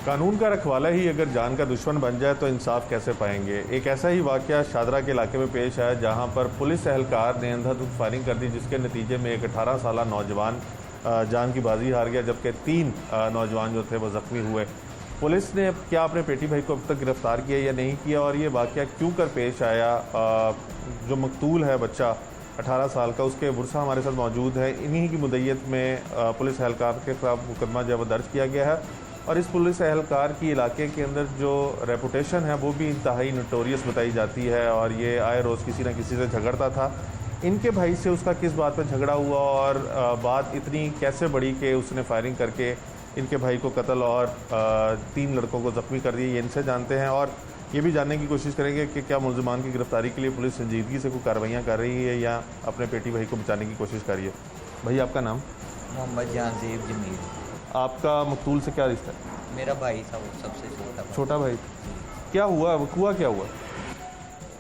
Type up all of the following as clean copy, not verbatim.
कानून का रखवाला ही अगर जान का दुश्मन बन जाए तो इंसाफ कैसे पाएंगे। एक ऐसा ही वाकया शादरा के इलाके में पेश आया जहां पर पुलिस एहलकार ने अंधाधुंध फायरिंग कर दी, जिसके नतीजे में एक 18 साल नौजवान जान की बाजी हार गया, जबकि 3 नौजवान जो थे वो ज़ख्मी हुए। पुलिस ने क्या अपने पेटी भाई को अब तक गिरफ्तार किया या नहीं किया, और ये वाकया क्यों कर पेश आया। जो मकतूल है बच्चा 18 साल का, उसके बुरसा हमारे साथ मौजूद है। इन्हीं की मुद्दत में पुलिस एहलकार के खिलाफ मुकदमा जो है वो दर्ज किया गया है, और इस पुलिस एहलकार की इलाके के अंदर जो रेपुटेशन है वो भी इंतहाई नोटोरियस बताई जाती है, और ये आए रोज़ किसी न किसी से झगड़ता था। इनके भाई से उसका किस बात पर झगड़ा हुआ और बात इतनी कैसे बढ़ी कि उसने फायरिंग करके इनके भाई को कत्ल और 3 लड़कों को ज़ख्मी कर दिया, ये इनसे जानते हैं। और ये भी जानने की कोशिश करेंगे कि क्या मुल्ज़िमान की गिरफ्तारी के लिए पुलिस संजीदगी से कोई कार्रवाइयाँ कर रही है या अपने पेटी भाई को बचाने की कोशिश कर रही है। भाई आपका नाम? मोहम्मद जहांजीब जमील। आपका मकतूल से क्या रिश्ता है? मेरा भाई था, वो सबसे छोटा भाई। क्या हुआ क्या हुआ?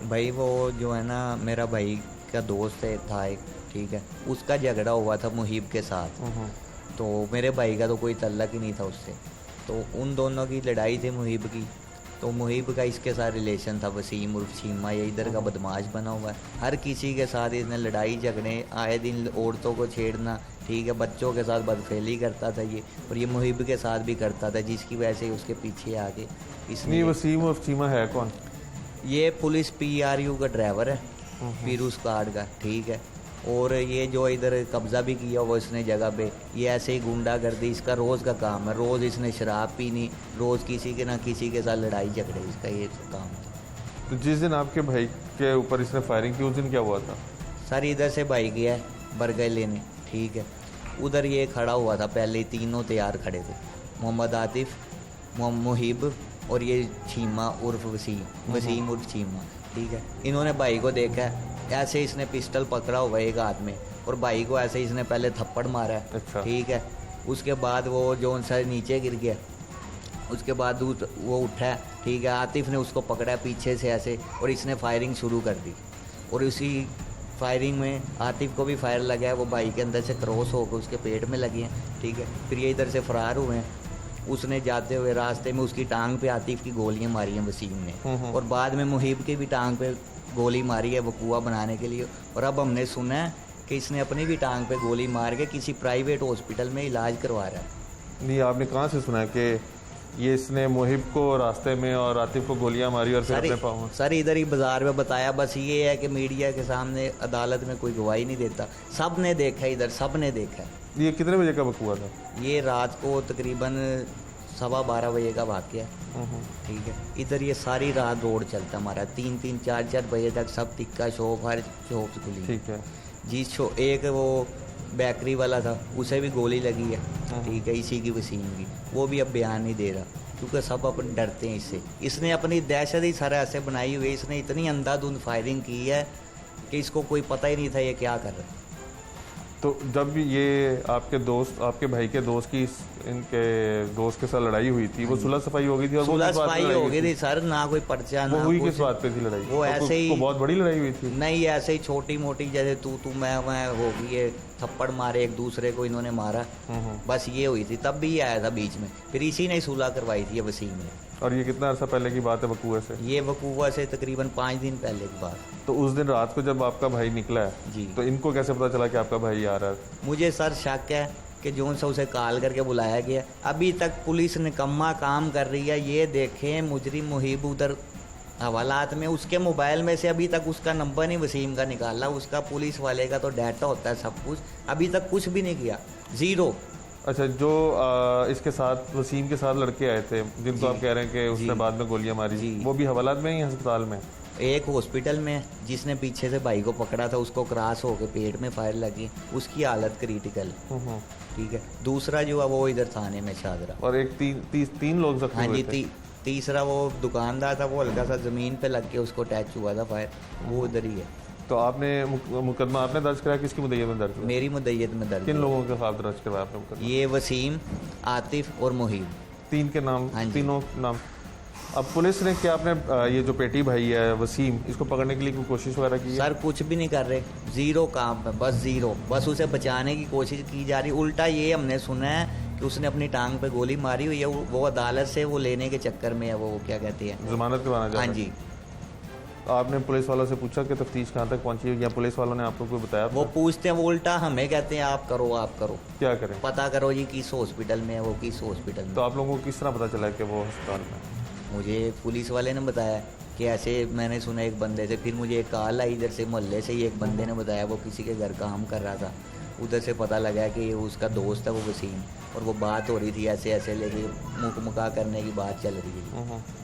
भाई वो जो है ना, मेरा भाई का दोस्त था एक, ठीक है, उसका झगड़ा हुआ था मुहीब के साथ। तो मेरे भाई का तो कोई तल्लक ही नहीं था उससे, तो उन दोनों की लड़ाई थी मुहीब की। तो मुहीब का इसके साथ रिलेशन था, वसीम उर्फ चीमा, ये इधर का बदमाश बना हुआ है। हर किसी के साथ इसने लड़ाई झगड़े, आए दिन औरतों को छेड़ना, ठीक है, बच्चों के साथ बदफेली करता था ये, और ये मुहीब के साथ भी करता था, जिसकी वजह से उसके पीछे आके इसने। वसीम उर्फ चीमा है कौन? ये पुलिस PRU का ड्राइवर है, पीरूस कार्ड का, ठीक है। और ये जो इधर कब्ज़ा भी किया हुआ इसने जगह पे, ये ऐसे ही गुंडागर्दी इसका रोज़ का काम है। रोज़ इसने शराब पीनी, रोज़ किसी के ना किसी के साथ लड़ाई झगड़े, इसका ये काम था। तो जिस दिन आपके भाई के ऊपर इसने फायरिंग की उस दिन क्या हुआ था? सर इधर से भाई गया है बरगढ़ लेने, ठीक है, उधर ये खड़ा हुआ था, पहले तीनों तैयार खड़े थे, मोहम्मद आतिफ, मुहीब और ये चीमा उर्फ वसीम उर्फ चीमा, ठीक है। इन्होंने भाई को देखा है, ऐसे इसने पिस्टल पकड़ा हुआ एक हाथ में, और भाई को ऐसे इसने पहले थप्पड़ मारा है, अच्छा। ठीक है। उसके बाद वो जो उनसे नीचे गिर गया, उसके बाद वो उठा, ठीक है, आतिफ ने उसको पकड़ा पीछे से ऐसे, और इसने फायरिंग शुरू कर दी, और उसी फायरिंग में आतिफ को भी फायर लगा है, वो भाई के अंदर से क्रॉस होकर उसके पेट में लगी हैं, ठीक है। फिर ये इधर से फरार हुए हैं। उसने जाते हुए रास्ते में उसकी टांग पे आतिफ की गोलियां मारी हैं वसीम ने, और बाद में मुहीब की भी टांग पे गोली मारी है वकूआ बनाने के लिए। और अब हमने सुना है कि इसने अपनी भी टांग पे गोली मार के किसी प्राइवेट हॉस्पिटल में इलाज करवा रहा है। नहीं, आपने कहाँ से सुना है कि ये इसने मुहिब को रास्ते में और आतिफ को गोलियां मारी और फिर अपने पाँव? सर इधर ही बाजार में बताया, बस ये है कि मीडिया के सामने अदालत में कोई गवाही नहीं देता। सब ने देखा, इधर सब ने देखा। ये कितने बजे का वकूआ था? ये रात को तकरीबन 12:15 बजे का वाक़या है, ठीक है। इधर ये सारी रात रोड चलता हमारा, 3-3, 4-4 बजे तक सब टिक्का शॉप, हर शॉप खुली, ठीक है। जिस एक वो बेकरी वाला था उसे भी गोली लगी है, ठीक है, इसी की वसीम की। वो भी अब बयान नहीं दे रहा, क्योंकि सब अपन डरते हैं इससे। इसने अपनी दहशत ही सारा ऐसे बनाई हुई है, इसने इतनी अंधाधुंध फायरिंग की है कि इसको कोई पता ही नहीं था ये क्या कर रहा है। तो जब ये आपके भाई के दोस्त की इनके दोस्त के साथ लड़ाई हुई थी, वो सुलह सफाई हो गई थी? और सुलह सफाई हो गई थी सर, ना कोई पर्चा ना हुई। किस बात पे थी लड़ाई? वो ऐसे ही बहुत बड़ी लड़ाई हुई थी? नहीं, ऐसे ही छोटी मोटी, जैसे तू मैं हो गई है, थप्पड़ मारे एक दूसरे को इन्होंने मारा, बस ये हुई थी। तब भी ये आया था बीच में, फिर इसी ने सुलह करवाई थी वसीम ने। और ये कितना अर्सा पहले की बात है वकूआ से? ये वकूआ से तकरीबन 5 दिन पहले की बात। तो उस दिन रात को जब आपका भाई निकला है जी, तो इनको कैसे पता चला कि आपका भाई आ रहा है? मुझे सर शक है कि जोन से उसे कॉल करके बुलाया गया। अभी तक पुलिस निकम्मा काम कर रही है। ये देखें, मुजरिम मुहीब उधर हवालात में, उसके मोबाइल में से अभी तक उसका नंबर नहीं वसीम का निकाला। उसका पुलिस वाले का तो डाटा होता है सब कुछ, अभी तक कुछ भी नहीं किया, ज़ीरो। अच्छा, जो इसके साथ वसीम के साथ लड़के आए थे जिनको आप कह रहे हैं कि उसने बाद में गोलियां मारी, वो भी हवालात में ही अस्पताल में? एक हॉस्पिटल में, जिसने पीछे से भाई को पकड़ा था उसको क्रॉस होकर पेट में फायर लगी, उसकी हालत क्रिटिकल, ठीक है। दूसरा जो है वो इधर थाने में शादरा। और एक तीन लोग जख्मी हुए थे? तीसरा वो दुकानदार था, वो हल्का सा जमीन पे लग के उसको टच हुआ था फायर, वो उधर ही है। तो आपने मुकदमा आपने दर्ज कराया? किसकी मुद्दत में दर्ज? मेरी मुद्दत में दर्ज। किन लोगों के खिलाफ दर्ज करवाया आपने मुकदमा? ये वसीम, आतिफ और मुहीब, 3 के नाम? हाँ, तीनों नाम। अब पुलिस ने क्या आपने ये जो पेटी भाई है वसीम, इसको पकड़ने के लिए कोई कोशिश वगैरह की है? सर कुछ भी नहीं कर रहे, ज़ीरो काम है, बस ज़ीरो। बस उसे बचाने की कोशिश की जा रही। उल्टा ये हमने सुना है कि उसने अपनी टांग पे गोली मारी हुई है, वो अदालत से वो लेने के चक्कर में है, वो क्या कहते हैं, जमानत करवाना चाहते हाँ हैं। जी। आपने पुलिस वालों से पूछा कि तफ्तीश कहाँ तक पहुंची है, या पुलिस वालों ने आपको कोई बताया वो था? पूछते हैं, वो उल्टा हमें कहते हैं आप करो आप करो, क्या करें? पता करो जी किस हॉस्पिटल में है वो, किस हॉस्पिटल में। तो आप लोगों को किस तरह पता चला कि वो अस्पताल में है? मुझे पुलिस वाले ने बताया कि ऐसे मैंने सुना एक बंदे से, फिर मुझे एक कॉल आई इधर से मोहल्ले से ही, एक बंदे ने बताया वो किसी के घर काम कर रहा था, उधर से पता लगा कि ये उसका दोस्त है वो वसीम, और वो बात हो रही थी ऐसे ऐसे, लेके मुका करने की बात चल रही थी।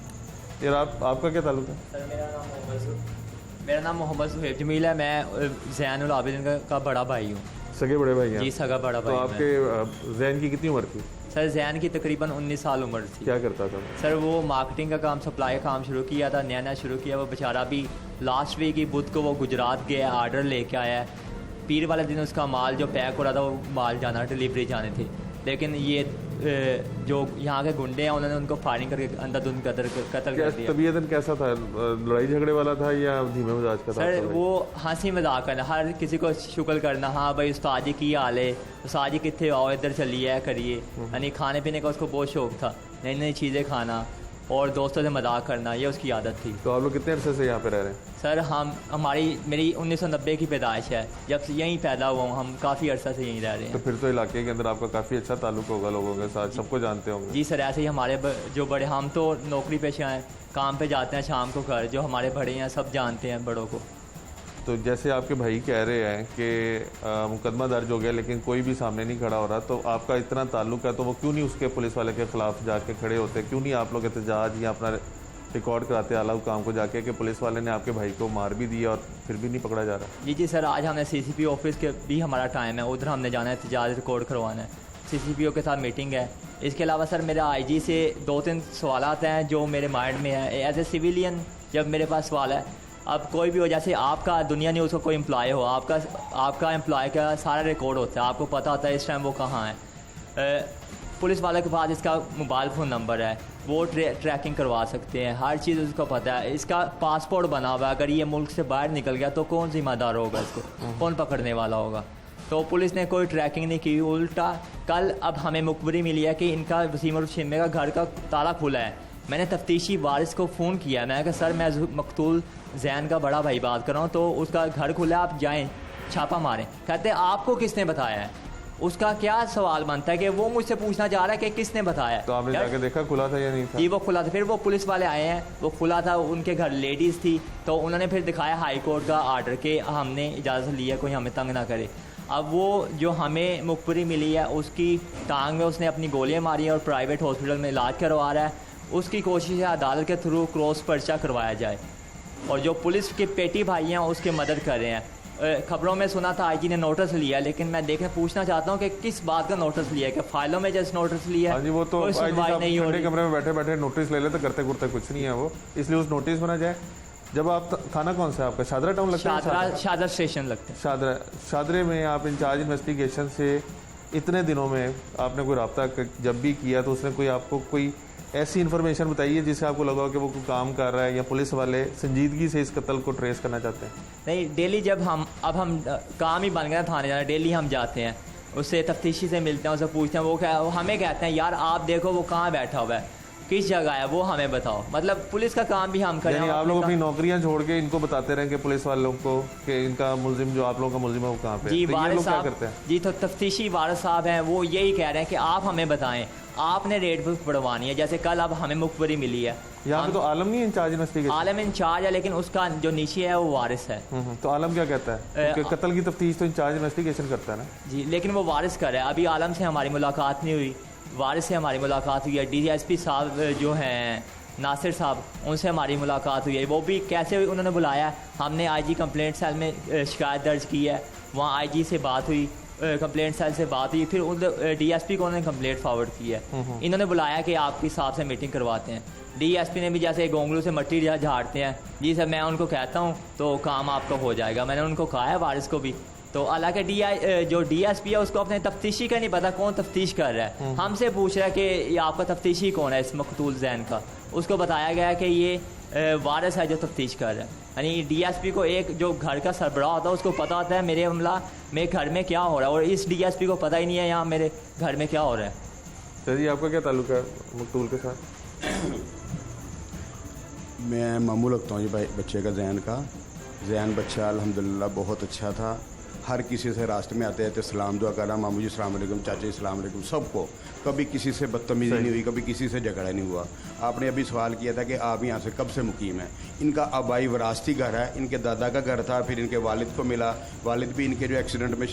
यार आपका क्या ताल्लुक है? सर मेरा नाम मोहम्मद सुहेब जमील है। मैं ज़ैनुल आबिदीन का बड़ा भाई हूँ। सगे बड़े भाई हैं? जी सगा बड़ा तो भाई। आपके जैन की कितनी उम्र थी? सर जैन की तकरीबन 19 साल उम्र थी। क्या करता था? सर वो मार्केटिंग का काम, सप्लाई का काम शुरू किया था, नया नया शुरू किया। वो बेचारा भी लास्ट वीक ही बुध को वो गुजरात गया, आर्डर लेके आया है। पीर वाले दिन उसका माल जो पैक हो रहा था वो माल जाना, डिलीवरी जाने थे, लेकिन ये जो यहाँ के गुंडे हैं उन्होंने उनको फायरिंग करके अंधाधुंध कत्ल कर दिया। तबीयतन कैसा था? लड़ाई झगड़े वाला था या धीमे मिजाज का था? सर वो हंसी मजाक करना, हर किसी को शुक्र करना, हाँ भाई उस्ताद जी की हाल है, उस्ताद जी कितने आओ इधर चलिए करिए, यानी खाने पीने का उसको बहुत शौक था, नई नई चीज़ें खाना और दोस्तों से मजाक करना, ये उसकी आदत थी। तो आप लोग कितने अरसे से यहाँ पे रह रहे हैं? सर मेरी 1990 की पैदाइश है, जब से यहीं पैदा हुआ हूँ, हम काफ़ी अर्सा से यहीं रह रहे तो हैं। फिर तो इलाके के अंदर आपका काफ़ी अच्छा ताल्लुक होगा लोगों के साथ, सबको जानते होंगे। जी सर, ऐसे ही हमारे जो बड़े, हम तो नौकरी पेशा हैं, काम पे जाते हैं शाम को घर, जो हमारे बड़े हैं सब जानते हैं बड़ों को। तो जैसे आपके भाई कह रहे हैं कि मुकदमा दर्ज हो गया लेकिन कोई भी सामने नहीं खड़ा हो रहा, तो आपका इतना ताल्लुक है तो वो क्यों नहीं उसके पुलिस वाले के खिलाफ जाके खड़े होते? क्यों नहीं आप लोग एहतजाज या अपना रिकॉर्ड कराते आला हुकाम को जाके कि पुलिस वाले ने आपके भाई को मार भी दिया और फिर भी नहीं पकड़ा जा रहा? जी सर, आज हमने CCP ऑफिस के भी हमारा टाइम है, उधर हमने जाना है, एहतजाज रिकॉर्ड करवाना है, CCPO के साथ मीटिंग है। इसके अलावा सर मेरा IG से 2-3 सवालात हैं जो मेरे माइंड में है एज ए सिविलियन। जब मेरे पास सवाल है, अब कोई भी हो, जैसे आपका दुनिया न्यूज़ का कोई एम्प्लॉय हो, आपका एम्प्लॉय का सारा रिकॉर्ड होता है, आपको पता होता है इस टाइम वो कहाँ है। पुलिस वाले के पास इसका मोबाइल फ़ोन नंबर है, वो ट्रैकिंग करवा सकते हैं, हर चीज़ उसको पता है, इसका पासपोर्ट बना हुआ है। अगर ये मुल्क से बाहर निकल गया तो कौन जिम्मेदार होगा इसको, कौन पकड़ने वाला होगा? तो पुलिस ने कोई ट्रैकिंग नहीं की। उल्टा कल अब हमें मुखबरी मिली है कि इनका वसीम और शिमे का घर का ताला खुला है। मैंने तफ्तीशी वारिस को फ़ोन किया, मैंने कहा सर मैं मकतूल जैन का बड़ा भाई बात कर रहा हूँ, तो उसका घर खुला है, आप जाएँ छापा मारें। कहते आपको किसने बताया है? उसका क्या सवाल बनता है कि वो मुझसे पूछना चाह रहा है कि किसने बताया? तो आपने जाके देखा खुला था या नहीं था? जी वो खुला था। फिर वो पुलिस वाले आए हैं, वो खुला था, उनके घर लेडीज़ थी, तो उन्होंने फिर दिखाया हाई कोर्ट का आर्डर के हमने इजाज़त ली है, कोई हमें तंग ना करे। अब वो जो हमें मुखबरी मिली है उसकी टांग में उसने अपनी गोलियां मारी हैं और प्राइवेट हॉस्पिटल में इलाज करवा रहा है। उसकी कोशिश है अदालत के थ्रू क्रॉस पर्चा करवाया जाए, और जो पुलिस के पेटी भाई हैं उसकी मदद कर रहे हैं। खबरों में सुना था IG ने नोटिस लिया, लेकिन मैं पूछना चाहता हूँ कि किस बात का नोटिस लिया है, कि फाइलों में जैसे नोटिस लिया है? हाँ जी, वो तो कोई सुनवाई नहीं हो रही। कमरे में बैठे बैठे नोटिस ले लेते, करते कुरते कुछ नहीं है वो, इसलिए उस नोटिस में ना जाए। जब आप थाना कौन सा है आपका? शादरा टाउन लगता है? शादरा स्टेशन लगता है। शादरे में आप इंचार्ज इन्वेस्टिगेशन से इतने दिनों में आपने कोई रब्ता जब भी किया तो उसने कोई आपको कोई ऐसी इन्फॉर्मेशन बताई है जिससे आपको लगा कि वो कोई काम कर रहा है या पुलिस वाले संजीदगी से इस कत्ल को ट्रेस करना चाहते हैं? नहीं, डेली जब हम काम ही बन गया थाने जाना, डेली हम जाते हैं, उससे तफ्तीशी से मिलते हैं, उससे पूछते हैं, वो हमें कहते हैं यार आप देखो वो कहाँ बैठा हुआ है, किस जगह है, वो हमें बताओ। मतलब पुलिस का काम भी हम करें। आप लोग अपनी नौकरियां छोड़ के इनको बताते रहे कि पुलिस वालों को कि इनका मुलजिम जो आप लोगों का मुलजिम है वो कहाँ पे? जी वारिस साहब करते हैं? जी तो तफ्तीशी वारिस साहब हैं, वो यही कह रहे हैं कि आप हमें बताएं, आपने रेड बुक बढ़वानी है। जैसे कल अब हमें मुखबरी मिली है, यहाँ पे तो आलम नहीं इंचार्ज इन्वेस्टिगेशन? आलम इंचार्ज है, लेकिन उसका जो नीचे है वो वारिस है। तो आलम क्या कहता है? क्योंकि कत्ल की तफ्तीश तो इंचार्ज इन्वेस्टिगेशन करता है ना जी, लेकिन वो वारिस कर रहा है। अभी आलम से हमारी मुलाकात नहीं हुई, वारिस से हमारी मुलाकात हुई है। DSP साहब जो हैं नासिर साहब, उनसे हमारी मुलाकात हुई है। वो भी कैसे हुई, उन्होंने बुलाया, हमने IG कंप्लेंट सेल में शिकायत दर्ज की है, वहाँ IG से बात हुई, कंप्लेंट सेल से बात हुई, फिर उन DSP को उन्होंने कंप्लेंट फॉरवर्ड की है। इन्होंने बुलाया कि आपके साहब से मीटिंग करवाते हैं। DSP ने भी जैसे गोंगलू से मट्टी झाड़ते हैं, जी सर मैं उनको कहता हूँ तो काम आपका हो जाएगा, मैंने उनको कहा है वारिस को भी। तो हालांकि जो DSP है उसको अपने तफ्तीशी का नहीं पता कौन तफ्तीश कर रहा है, हमसे पूछ रहा है कि ये आपका तफ्तीशी कौन है इस मकतूल जैन का। उसको बताया गया कि ये वारिस है जो तफ्तीश कर रहा है। यानी DSP को एक जो घर का सरबराह होता है उसको पता होता है मेरे घर में क्या हो रहा है, और इस DSP को पता ही नहीं है यहाँ मेरे घर में क्या हो रहा है। सर जी आपका क्या ताल्लुक है मकतूल के साथ? मैं मामू लगता हूँ जी भाई बच्चे का जैन का। जैन बच्चा अल्हम्दुलिल्लाह बहुत अच्छा था। हर किसी से रास्ते में आते आते सलाम दुआ करा, मामू जी सलाम अलैकुम, चाचा जी सलाम अलैकुम, सबको। कभी किसी से बदतमीजी नहीं हुई, कभी किसी से झगड़ा नहीं हुआ। आपने अभी सवाल किया था कि आप यहाँ से कब से मुकीम हैं। इनका आबाई विरासती घर है, इनके दादा का घर था, फिर इनके वालिद को मिला। वालिद भी इनके जो एक्सीडेंट में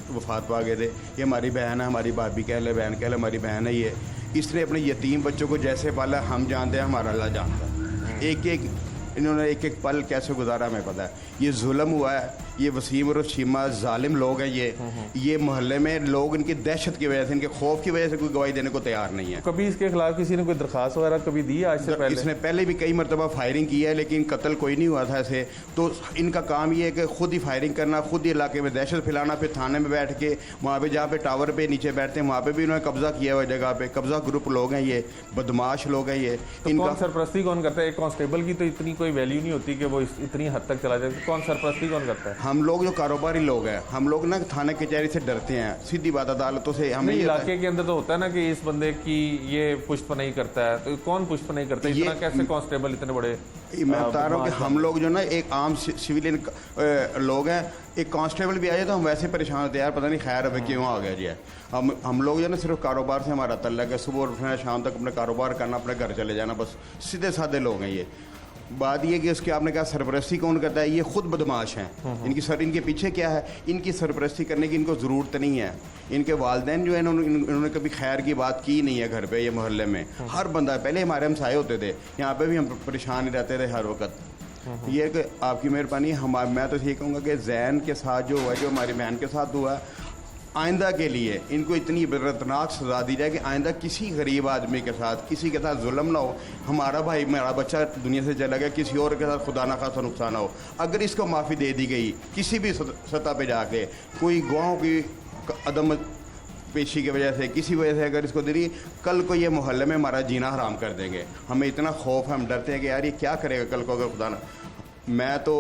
वफात पा गए थे। ये हमारी बहन है, हमारी भाभी कह ले, बहन कह ले, हमारी बहन है ये। इसने अपने यतीम बच्चों को जैसे पाला हम जानते हैं, हमारा अल्लाह जानता है। एक एक इन्होंने एक एक पल कैसे गुजारा हमें पता है। ये जुल्म हुआ है, ये वसीम और शीमा जालिम लोग हैं ये मोहल्ले में लोग इनकी दहशत की वजह से, इनके खौफ की वजह से कोई गवाही देने को तैयार नहीं है। कभी इसके खिलाफ किसी ने कोई दरखास्त वगैरह कभी दी आज से पहले? इसने पहले भी कई मरतबा फायरिंग की है, लेकिन कत्ल कोई नहीं हुआ था ऐसे। तो इनका काम ये है कि खुद ही फायरिंग करना, खुद ही इलाके में दहशत फैलाना, फिर थाने में बैठ के वहाँ पे जहाँ पे टावर पे नीचे बैठते हैं वहाँ पे भी इन्होंने कब्जा किया हुआ जगह पे। कब्जा ग्रुप लोग हैं ये, बदमाश लोग हैं ये। तो इनका सरपरस्ती कौन करता है? एक कांस्टेबल की तो इतनी कोई वैल्यू नहीं होती कि वो इतनी हद तक चला जाए। कौन सरपरस्ती कौन करता है? हम लोग जो कारोबारी लोग हैं, हम लोग ना थाने कचहरी से डरते हैं, सीधी बात अदालतों से। हमें इलाके के अंदर तो होता है ना कि इस बंदे की ये पुष्प नहीं करता है, तो कौन पुष्प नहीं करता? इतना कैसे कांस्टेबल इतने बड़े? मैं बता रहा हूँ कि हम लोग जो ना एक आम सिविलियन लोग हैं, एक कांस्टेबल भी आ जाए तो हम वैसे परेशान होते हैं, यार पता नहीं खैर अब क्यों आ गया जी है। हम लोग जो ना सिर्फ कारोबार से हमारा तल्लक है, सुबह उठना शाम तक अपने कारोबार करना, अपने घर चले जाना, बस सीधे साधे लोग हैं ये। बात ये कि उसके आपने कहा सरपरस्ती कौन करता है, ये खुद बदमाश हैं। इनके पीछे क्या है, इनकी सरपरस्ती करने की इनको ज़रूरत नहीं है। इनके वालदैन जो है इन्होंने कभी खैर की बात की नहीं है घर पे, ये मोहल्ले में। हर बंदा, पहले हमारे हमसाए होते थे, यहाँ पे भी हम परेशान ही रहते थे हर वक्त। ये कि आपकी मेहरबानी। मैं तो ये कहूँगा कि जैन के साथ जो हुआ, जो हमारी बहन के साथ हुआ, आइंदा के लिए इनको इतनी इबरतनाक सज़ा दी जाए कि आइंदा किसी गरीब आदमी के साथ, किसी के साथ जुल्म ना हो। हमारा भाई, मेरा बच्चा दुनिया से चला गया, किसी और के साथ खुदा ना खासा नुकसान ना हो। अगर इसको माफ़ी दे दी गई किसी भी सतह पे जाके, कोई गवाहों की अदम पेशी की वजह से, किसी वजह से अगर इसको दे दी, कल को ये मोहल्ले में हमारा जीना हराम कर देंगे। हमें इतना खौफ है, हम डरते हैं कि यार ये क्या करेगा कल को अगर खुदा ना। मैं तो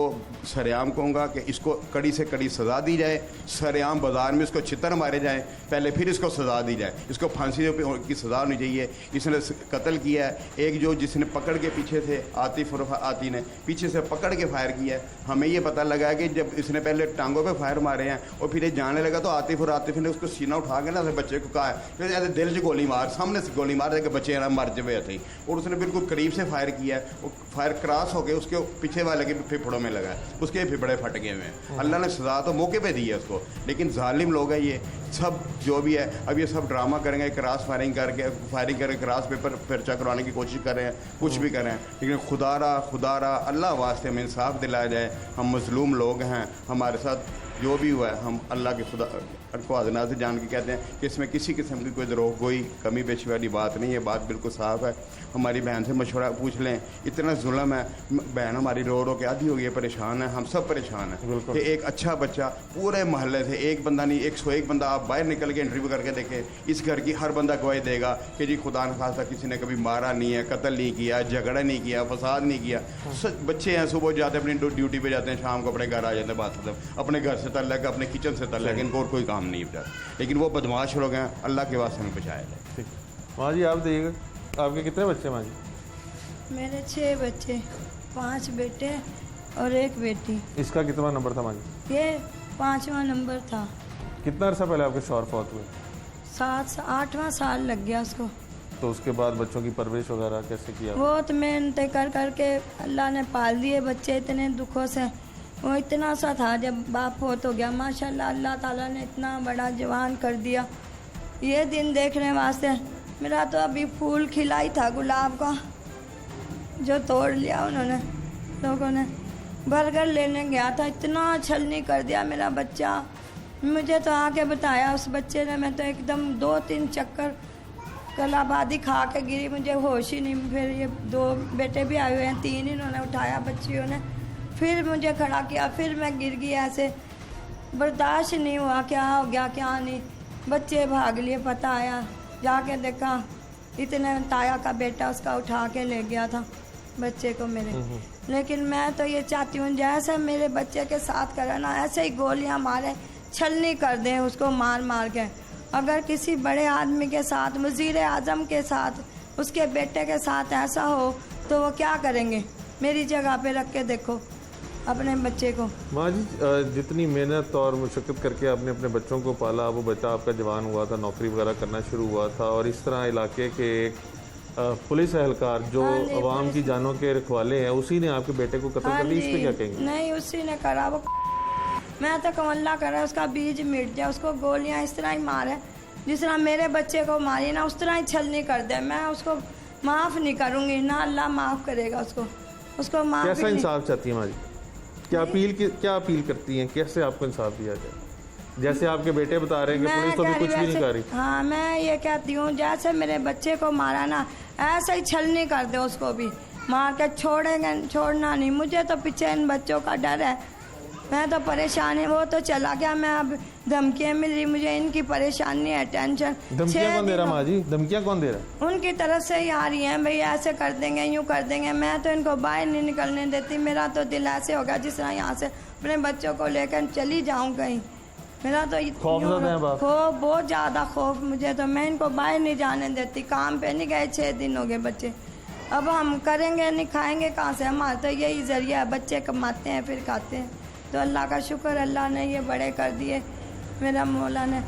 सरेआम कहूँगा कि इसको कड़ी से कड़ी सज़ा दी जाए। सरेआम बाज़ार में इसको छितर मारे जाएं पहले, फिर इसको सज़ा दी जाए। इसको फांसी की सज़ा होनी चाहिए। इसने कत्ल किया है, एक जो जिसने पकड़ के पीछे से आतिफ और आती ने पीछे से पकड़ के फायर किया है। हमें ये पता लगा कि जब इसने पहले टांगों पे फायर मारे हैं और फिर ये जाने लगा तो आतिफ ने उसको सीना उठा के ना बच्चे को कहा है ऐसे दिल से गोली मार, सामने से गोली मार कि बच्चे ना मर जाए थे। और उसने बिल्कुल करीब से फायर किया है। वो फायर क्रॉस हो गए उसके पीछे वाले के फेफड़ों में लगा है, उसके फेफड़े फट गए हुए हैं। अल्लाह ने सजा तो मौके पे दी है उसको, लेकिन जालिम लोग हैं ये सब जो भी है। अब ये सब ड्रामा करेंगे, क्रॉस फायरिंग करके क्रॉस पेपर पर्चा करवाने की कोशिश कर रहे हैं, कुछ भी कर रहे हैं। लेकिन खुदारा अल्लाह वास्ते में इंसाफ दिलाया जाए। हम मजलूम लोग हैं, हमारे साथ जो भी हुआ है हम अल्लाह के खुदा को आज़ना से जान के कहते हैं कि इसमें किसी किस्म की कोई दरोग, कोई कमी पेशी वाली बात नहीं है। बात बिल्कुल साफ़ है। हमारी बहन से मशवरा पूछ लें, इतना जुल्म है। बहन हमारी रो रो के आधी हो गई है, परेशान है, हम सब परेशान हैं कि एक अच्छा बच्चा पूरे मोहल्ले से, एक बंदा नहीं 101 बंदा आप बाहर निकल के इंटरव्यू करके देखें, इस घर की हर बंदा गवाही देगा कि जी खुदा न खास्ता किसी ने कभी मारा नहीं है, कत्ल नहीं किया, झगड़ा नहीं किया, फसाद नहीं किया। बच्चे हैं, सुबह जाते अपनी ड्यूटी पर जाते हैं, शाम को अपने घर आ जाते हैं, बात अपने घर से तल्लक, अपने किचन से तल्लक, इनको और कोई काम नहीं है। लेकिन वो बदमाश लोग हैं, अल्लाह के वास्ते हमें बचाया जाए। ठीक। माँ जी आप देखिएगा, आपके कितने बच्चे माँ जी? मेरे 6 बच्चे, 5 बेटे और 1 बेटी। इसका कितना नंबर था माँ जी? ये 5वां नंबर था। कितना अर्सा पहले आपके शौहर फौत हुए? 8वां साल लग गया उसको। तो उसके बाद बच्चों की परवरिश वगैरह कैसे किया? बहुत मेहनत कर करके अल्लाह ने पाल दिए बच्चे इतने दुखों से। वो इतना सा था, जब बाप फोत हो गया माशाल्लाह अल्लाह ताला ने इतना बड़ा जवान कर दिया। ये दिन देखने वास्ते मेरा तो अभी फूल खिला ही था गुलाब का, जो तोड़ लिया उन्होंने लोगों ने। बर्गर लेने गया था, इतना छलनी कर दिया मेरा बच्चा। मुझे तो आके बताया उस बच्चे ने, मैं तो एकदम 2-3 चक्कर कलाबादी खा के गिरी, मुझे होश ही नहीं। फिर ये 2 बेटे भी आए हुए हैं, 3 इन्होंने उठाया बच्चियों ने, फिर मुझे खड़ा किया, फिर मैं गिर गई। ऐसे बर्दाश्त नहीं हुआ, क्या हो गया क्या नहीं। बच्चे भाग लिए, पता आया, जाके देखा इतने ताया का बेटा उसका उठा के ले गया था बच्चे को मेरे। लेकिन मैं तो ये चाहती हूँ जैसे मेरे बच्चे के साथ करे ना, ऐसे ही गोलियाँ मारे, छलनी कर दें उसको मार मार के। अगर किसी बड़े आदमी के साथ, वज़ीर आज़म के साथ, उसके बेटे के साथ ऐसा हो तो वो क्या करेंगे? मेरी जगह पे रख के देखो अपने बच्चे को। माँ जी, जितनी मेहनत और मुशक्क़त करके आपने अपने बच्चों को पाला, वो बच्चा आपका जवान हुआ था, नौकरी वगैरह करना शुरू हुआ था, और इस तरह इलाके के एक पुलिस एहलकार जो अवाम की जानों के रखवाले हैं, उसी ने आपके बेटे को कत्ल कर दिया, इस पे क्या कहेंगे? नहीं, उसी ने करा। वो मैं तो कमल्ला करा उसका बीज मिट जाए, उसको गोलियां इस तरह ही मारे जिस तरह मेरे बच्चे को मारी ना, उस तरह ही छलनी कर दे। मैं उसको माफ़ नहीं करूँगी ना, अल्लाह माफ़ करेगा उसको माफ़। कैसा इंसाफ चाहती है माँ जी? क्या अपील करती हैं, कैसे आपको इंसाफ दिया जाए? जैसे आपके बेटे बता रहे हैं कि पुलिस तो भी कुछ भी नहीं कर रही। हाँ, मैं ये कहती हूँ जैसे मेरे बच्चे को मारा ना, ऐसे ही छलनी कर दे उसको भी, मार के छोड़ना नहीं। मुझे तो पीछे इन बच्चों का डर है, मैं तो परेशान है। वो तो चला गया, मैं अब धमकियाँ मिल रही मुझे, इनकी परेशानी है, टेंशन। धमकियाँ कौन दे रहा माँ जी? धमकियाँ कौन दे रहा? उनकी तरफ से ही आ रही हैं, भाई ऐसे कर देंगे, यूँ कर देंगे। मैं तो इनको बाहर नहीं निकलने देती। मेरा तो दिल ऐसे हो गया जिस तरह यहाँ से अपने बच्चों को लेकर चली जाऊँ कहीं। मेरा तो खौफ, बहुत ज़्यादा खौफ मुझे तो। मैं इनको बाहर नहीं जाने देती। काम पे नहीं गए, 6 दिन हो गए बच्चे। अब हम करेंगे नहीं, खाएंगे कहाँ से? हमारा तो यही ज़रिया है, बच्चे कमाते हैं फिर खाते हैं। तो अल्लाह का शुक्र, अल्लाह ने ये बड़े कर दिए, मेरा मौला ने।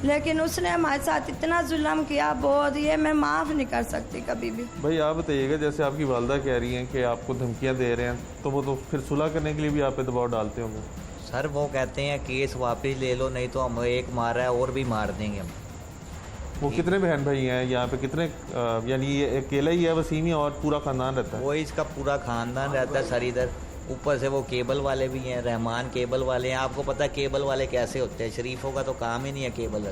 लेकिन उसने हमारे साथ इतना जुल्म किया, बहुत, ये मैं माफ़ नहीं कर सकती कभी भी। भाई आप बताइएगा, जैसे आपकी वालदा कह रही हैं कि आपको धमकियाँ दे रहे हैं, तो वो तो फिर सुलह करने के लिए भी आप पे दबाव डालते होंगे? सर वो कहते हैं केस वापस ले लो, नहीं तो हम एक मारा है और भी मार देंगे हम। वो कितने बहन भाई हैं यहाँ पे? कितने, यानी ये अकेला ही है वसीम ही, और पूरा खानदान रहता है? वो इसका पूरा खानदान रहता है सर इधर। ऊपर से वो केबल वाले भी हैं, रहमान केबल वाले हैं। आपको पता है केबल वाले कैसे होते हैं? शरीफों का तो काम ही नहीं है केबल,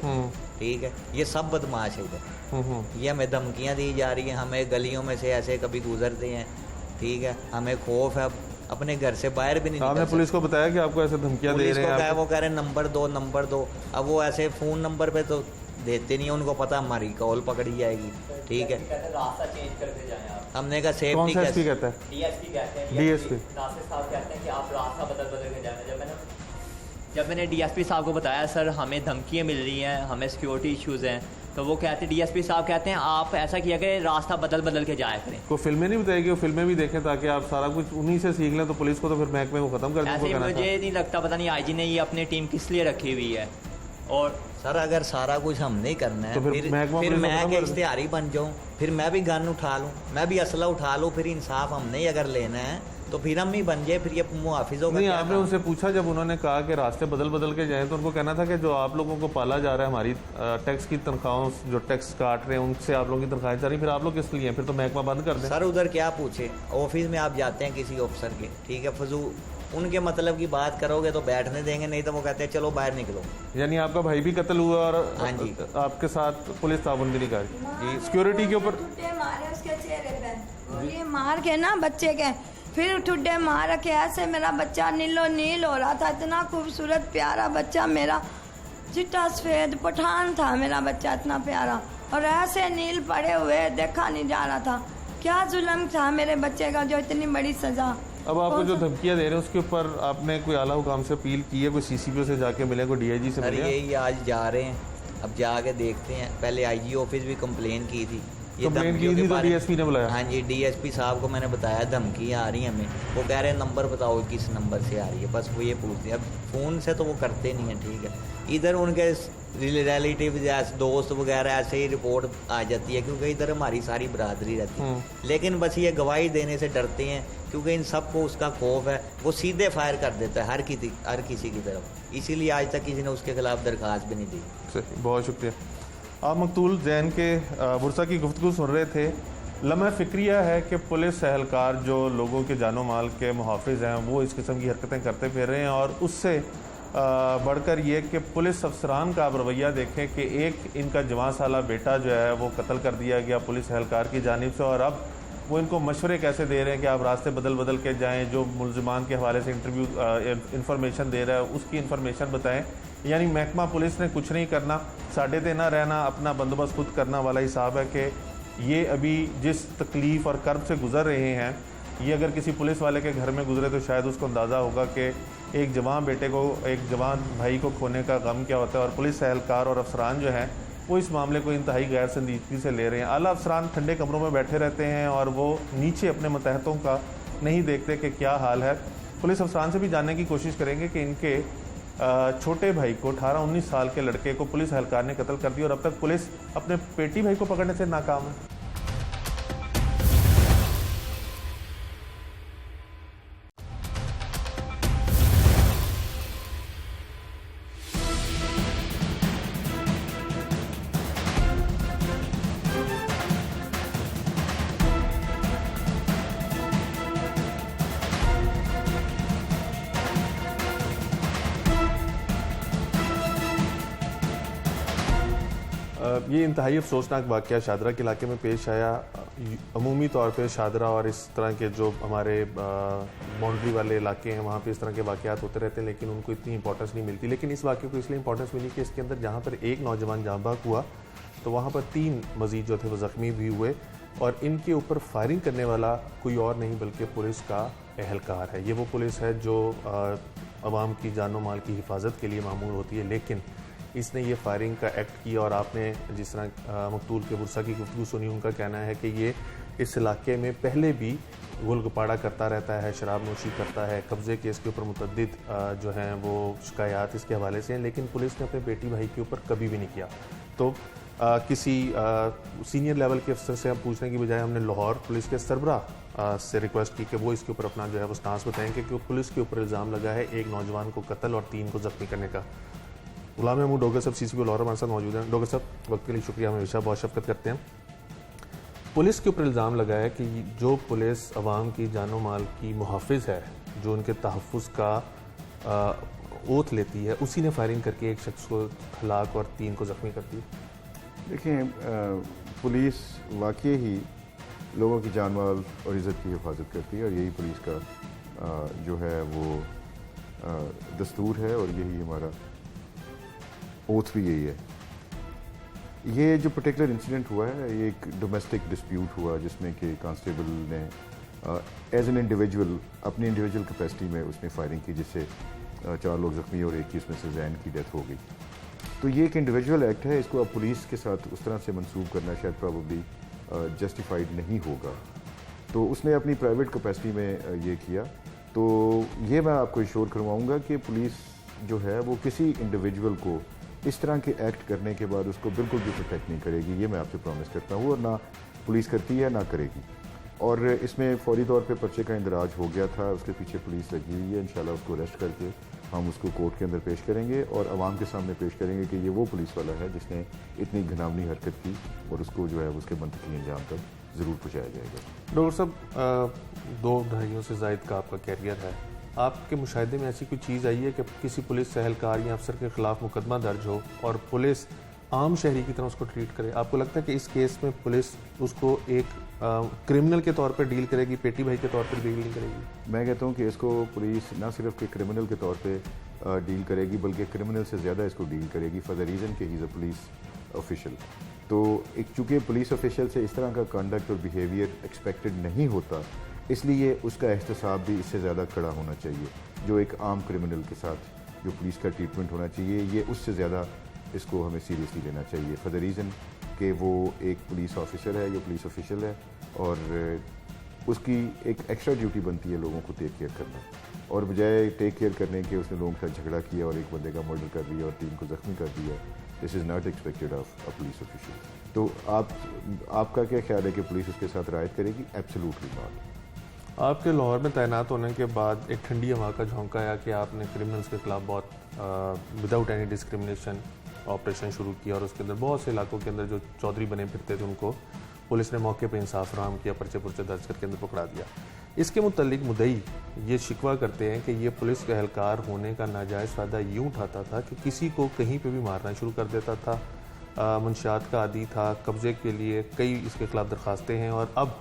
ठीक है। ये सब बदमाश है इधर। ये हमें धमकियाँ दी जा रही हैं, हमें गलियों में से ऐसे कभी गुजरते हैं, ठीक है। हमें खौफ है, अपने घर से बाहर भी नहीं आपने पुलिस को बताया कि आपको ऐसे धमकियाँ दे रहे हैं? वो कह रहे हैं नंबर दो। अब वो ऐसे फ़ोन नंबर पे तो देते नहीं है, उनको पता हमारी कॉल पकड़ी जाएगी, ठीक है। रास्ता चेंज करते जाएं आप। हमने कहा सेफ्टी कौन सा एसपी कहता है? डीएसपी कहते हैं। डीएसपी नासिर साहब कहते हैं कि आप रास्ता बदल के जाना। जब मैंने डीएसपी साहब को बताया सर हमें धमकियाँ मिल रही हैं, हमें सिक्योरिटी इश्यूज़ हैं, तो वो कहते डीएसपी साहब कहते हैं आप ऐसा किया करें, रास्ता बदल के जाया करें। को फिल्में नहीं बताएगी? वो फिल्में भी देखें ताकि आप सारा कुछ उन्हीं से सीख लें, तो पुलिस को तो फिर महकमे को ख़त्म कर दें। ऐसे मुझे नहीं लगता, पता नहीं आईजी ने ये अपनी टीम किस लिए रखी हुई है। और सर अगर सारा कुछ हम नहीं करना है तो फिर मैं क्या इश्तिहारी बन जाऊँ? फिर मैं भी गन उठा लूँ, मैं भी असला उठा लूँ, फिर इंसाफ हमने ही अगर लेना है तो फिर हम ही बन जाए, फिर ये मुहाफिजों का। नहीं, आपने उनसे पूछा जब उन्होंने कहा कि रास्ते बदल के जाएं, तो उनको कहना था कि जो आप लोगों को पाला जा रहा है, हमारी टैक्स की तनख्वाहों, जो टैक्स काट रहे हैं उनसे आप लोगों की तनख्वाहें जा रही, फिर आप लोग किस लिए? फिर तो महकमा बंद कर दें। सर उधर क्या पूछे? ऑफिस में आप जाते हैं किसी ऑफिसर के, ठीक है, फजूल उनके मतलब की बात करोगे तो बैठने देंगे, नहीं तो वो कहते हैं चलो बाहर निकलो। यानी आपका भाई भी कत्ल हुआ और हाँ जी, आपके साथ पुलिस ताबन भी नहीं कर रही सिक्योरिटी के ऊपर? मारे उसके चेहरे पे, ये मार के ना बच्चे के, फिर ठुड्डे मार के ऐसे मेरा बच्चा नील हो रहा था। इतना खूबसूरत प्यारा बच्चा मेरा, चिट्टा सफेद पठान था मेरा बच्चा, इतना प्यारा, और ऐसे नील पड़े हुए देखा नहीं जा रहा था। क्या जुल्म था मेरे बच्चे का, जो इतनी बड़ी सजा। अब आपको जो धमकियाँ दे रहे हैं उसके ऊपर आपने कोई आला हुकाम से अपील की है? कोई सीसीपीओ से जाके मिले, कोई डीआईजी से मिले? यही आज जा रहे हैं, अब जाके देखते हैं। पहले आईजी ऑफिस भी कंप्लेन की थी, कंप्लेन की थी तो डीएसपी ने बुलाया? हाँ जी, डीएसपी साहब को मैंने बताया धमकियाँ आ रही हैं हमें। वो कह रहे हैं नंबर बताओ किस नंबर से आ रही है, बस वो ये पूछते हैं। अब फ़ोन से तो वो करते नहीं हैं, ठीक है। इधर उनके रिलेटिव दोस्त वगैरह ऐसे ही रिपोर्ट आ जाती है, क्योंकि इधर हमारी सारी बरादरी रहती है। लेकिन बस ये गवाही देने से डरते हैं, क्योंकि इन सबको उसका खौफ है। वो सीधे फायर कर देता है हर किसी की तरफ, इसीलिए आज तक किसी ने उसके खिलाफ दरख्वास्त भी नहीं दी। सही, बहुत शुक्रिया। आप मकतूल जैन के बुरसा की गुफ्तगू सुन रहे थे। लम्हा फ़िक्रिया है कि पुलिस एहलकार जो लोगों के जानो माल के मुहाफ़िज़ हैं, वो इस किस्म की हरकतें करते फिर रहे हैं, और उससे बढ़कर ये कि पुलिस अफसरान का आप रवैया देखें कि एक इनका जवान साला बेटा जो है वो कत्ल कर दिया गया पुलिस एहलकार की जानिब से, और अब वो इनको मशवरे कैसे दे रहे हैं कि आप रास्ते बदल के जाएं, जो मुलजमान के हवाले से इंफॉर्मेशन दे रहा है उसकी इंफॉर्मेशन बताएं। यानी महकमा पुलिस ने कुछ नहीं करना, साढ़े देना रहना, अपना बंदोबस्त खुद करना वाला हिसाब है कि ये अभी जिस तकलीफ़ और कर्ब से गुज़र रहे हैं, ये अगर किसी पुलिस वाले के घर में गुजरे तो शायद उसको अंदाज़ा होगा कि एक जवान बेटे को, एक जवान भाई को खोने का गम क्या होता है, और पुलिस एहलकार और अफसरान जो हैं वो इस मामले को इंतहाई गैर संजीदगी से ले रहे हैं। आला अफसरान ठंडे कमरों में बैठे रहते हैं और वो नीचे अपने मतहतों का नहीं देखते कि क्या हाल है। पुलिस अफसरान से भी जानने की कोशिश करेंगे कि इनके छोटे भाई को, 18-19 साल के लड़के को पुलिस एहलकार ने कत्ल कर दिया और अब तक पुलिस अपने पेटी भाई को पकड़ने से नाकाम है। ये इंतहाई अफसोसनाक वाक़या शादरा के इलाके में पेश आया। अमूमी तौर पे शादरा और इस तरह के जो हमारे बाउंड्री वाले इलाके हैं वहाँ पे इस तरह के वाक़यात होते रहते हैं, लेकिन उनको इतनी इंपॉर्टेंस नहीं मिलती। लेकिन इस वाक़े को इसलिए इंपॉर्टेंस मिली कि इसके अंदर जहाँ पर एक नौजवान जाँ बहक हुआ तो वहाँ पर 3 मज़ीद जो थे वो ज़ख्मी भी हुए, और इनके ऊपर फायरिंग करने वाला कोई और नहीं बल्कि पुलिस का एहलकार है। ये वो पुलिस है जो आवाम की जानो माल की हिफाजत के लिए मामूल होती है, लेकिन इसने ये फायरिंग का एक्ट किया। और आपने जिस तरह मकतूल के बुरसा की गुफ्तगू सुनी, उनका कहना है कि ये इस इलाके में पहले भी गुलगपाड़ा करता रहता है, शराब नोशी करता है, कब्ज़े के इसके ऊपर मुतअद्दिद जो हैं वो शिकायत इसके हवाले से हैं, लेकिन पुलिस ने अपने बेटी भाई के ऊपर कभी भी नहीं किया। तो किसी सीनियर लेवल के अफसर से हम पूछने की बजाय हमने लाहौर पुलिस के सरबराह से रिक्वेस्ट की कि वो इसके ऊपर अपना जो है वो स्टांस बताएं कि पुलिस के ऊपर इल्ज़ाम लगा है एक नौजवान को कत्ल और 3 को ज़ख्मी करने का। गुलाम महमूद डोगर साहब CCP लाहौर हमारे साथ मौजूद हैं। डोगर साहब, वक्त के लिए शुक्रिया, हम हमेशा बहुत शफ़क़त करते हैं। पुलिस के ऊपर इल्ज़ाम लगा है कि जो पुलिस अवाम की जानो माल की मुहाफ़िज़ है, जो उनके तहफ़्फ़ुज़ का ओथ लेती है, उसी ने फायरिंग करके एक शख्स को हलाक और 3 को ज़ख्मी कर दी। देखें, पुलिस वाकई ही लोगों की जान माल और इज़्ज़त की हिफाजत करती है, और यही पुलिस का जो है वो दस्तूर है, और यही हमारा ओथ भी यही है। ये जो पर्टिकुलर इंसिडेंट हुआ है, ये एक डोमेस्टिक डिस्प्यूट हुआ जिसमें कि कांस्टेबल ने एज एन इंडिविजुअल अपनी इंडिविजुअल कैपेसिटी में उसने फायरिंग की, जिससे 4 लोग ज़ख्मी और 1 की उसमें से जैन की डेथ हो गई। तो ये एक इंडिविजुअल एक्ट है, इसको अब पुलिस के साथ उस तरह से मंसूब करना शायद प्रॉबली जस्टिफाइड नहीं होगा। तो उसने अपनी प्राइवेट कैपेसिटी में ये किया। तो ये मैं आपको इश्योर करवाऊँगा कि पुलिस जो है वो किसी इंडिविजुअल को इस तरह के एक्ट करने के बाद उसको बिल्कुल भी प्रोटेक्ट नहीं करेगी, ये मैं आपसे प्रॉमिस करता हूँ, और ना पुलिस करती है ना करेगी। और इसमें फौरी तौर पे पर्चे का इंदराज हो गया था, उसके पीछे पुलिस लगी हुई है। इंशाल्लाह उसको अरेस्ट करके हम उसको कोर्ट के अंदर पेश करेंगे और आवाम के सामने पेश करेंगे कि ये वो पुलिस वाला है जिसने इतनी घिनौनी हरकत की, और उसको जो है उसके मनतकी अंजाम तक ज़रूर पहुँचाया जाएगा। डॉक्टर साहब, 2 दहाइयों से ज़ायद का आपका कैरियर है, आपके मुशाहिदे में ऐसी कोई चीज़ आई है कि किसी पुलिस एहलकार या अफसर के ख़िलाफ़ मुकदमा दर्ज हो और पुलिस आम शहरी की तरह उसको ट्रीट करे? आपको लगता है कि इस केस में पुलिस उसको एक क्रिमिनल के तौर पर डील करेगी, पेटी भाई के तौर पर डील नहीं करेगी? मैं कहता हूँ कि इसको पुलिस ना सिर्फ कि क्रिमिनल के तौर पे डील करेगी, बल्कि क्रिमिनल से ज़्यादा इसको डील करेगी फॉर द रीज़न कि he is a police official. तो एक चूँकि पुलिस ऑफिशियल से इस तरह का कंडक्ट और बिहेवियर एक्सपेक्टेड नहीं होता, इसलिए उसका एहतसाब भी इससे ज़्यादा कड़ा होना चाहिए। जो एक आम क्रिमिनल के साथ जो पुलिस का ट्रीटमेंट होना चाहिए, ये उससे ज़्यादा इसको हमें सीरियसली लेना चाहिए फॉर द रीज़न कि वो एक पुलिस ऑफिसर है, जो पुलिस ऑफिशियल है, और उसकी एक एक्स्ट्रा ड्यूटी बनती है लोगों को टेक केयर करना, और बजाय टेक केयर करने के उसने लोगों के साथ झगड़ा किया और एक बंदे का मर्डर कर दिया और 3 को ज़ख्मी कर दिया। This is not expected of a police official. तो आपका क्या ख्याल है कि पुलिस उसके साथ रायत करेगी? Absolutely not. आपके लाहौर में तैनात होने के बाद एक ठंडी हवा का झोंका आया कि आपने क्रिमिनल्स के खिलाफ बहुत विदाउट एनी डिस्क्रिमिनेशन ऑपरेशन शुरू किया, और उसके अंदर बहुत से इलाकों के अंदर जो चौधरी बने फिरते थे उनको पुलिस ने मौके पर इंसाफ फराहम किया, पर्चे पुर्चे दर्ज करके अंदर पकड़ा दिया। इसके मुतल्लिक मुद्दई ये शिकवा करते हैं कि ये पुलिस के एहलकार होने का नाजायज़ फ़ायदा यूँ उठाता था कि किसी को कहीं पे भी मारना शुरू कर देता था, मंशियात का आदी था, कब्ज़े के लिए कई इसके खिलाफ दरख्वास्तें हैं, और अब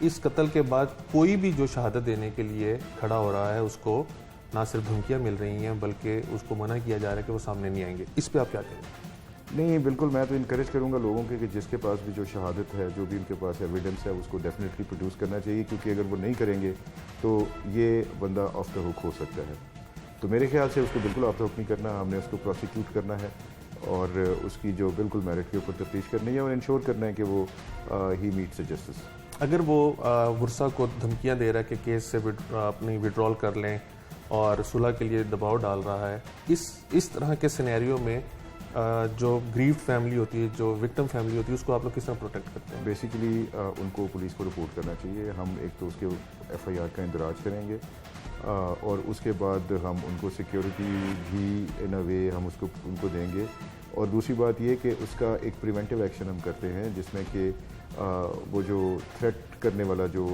इस कत्ल के बाद कोई भी जो शहादत देने के लिए खड़ा हो रहा है उसको ना सिर्फ धमकियाँ मिल रही हैं बल्कि उसको मना किया जा रहा है कि वो सामने नहीं आएंगे। इस पर आप क्या कहेंगे? नहीं, बिल्कुल, मैं तो इनकरेज करूंगा लोगों के कि जिसके पास भी जो शहादत है, जो भी उनके पास एविडेंस है, उसको डेफिनेटली प्रोड्यूस करना चाहिए, क्योंकि अगर वो नहीं करेंगे तो ये बंदा ऑफ द हुक हो सकता है। तो मेरे ख्याल से उसको बिल्कुल आप नहीं करना, हमने उसको प्रोसिक्यूट करना है और उसकी जो बिल्कुल मेरिट के ऊपर तफ्तीश करनी है और इंश्योर करना है कि वो ही मीट्स जस्टिस। अगर वो बुरसा को धमकियां दे रहा है कि केस से अपनी विड्रॉल कर लें और सुलह के लिए दबाव डाल रहा है, इस तरह के सिनेरियो में जो ग्रीव्ड फैमिली होती है, जो विक्टिम फैमिली होती है, उसको आप लोग किस तरह प्रोटेक्ट करते हैं? बेसिकली उनको पुलिस को रिपोर्ट करना चाहिए। हम एक तो उसके FIR का इंदराज करेंगे और उसके बाद हम उनको सिक्योरिटी भी इन अ वे हम उनको देंगे। और दूसरी बात ये कि उसका एक प्रिवेंटिव एक्शन हम करते हैं जिसमें कि वो जो थ्रेट करने वाला जो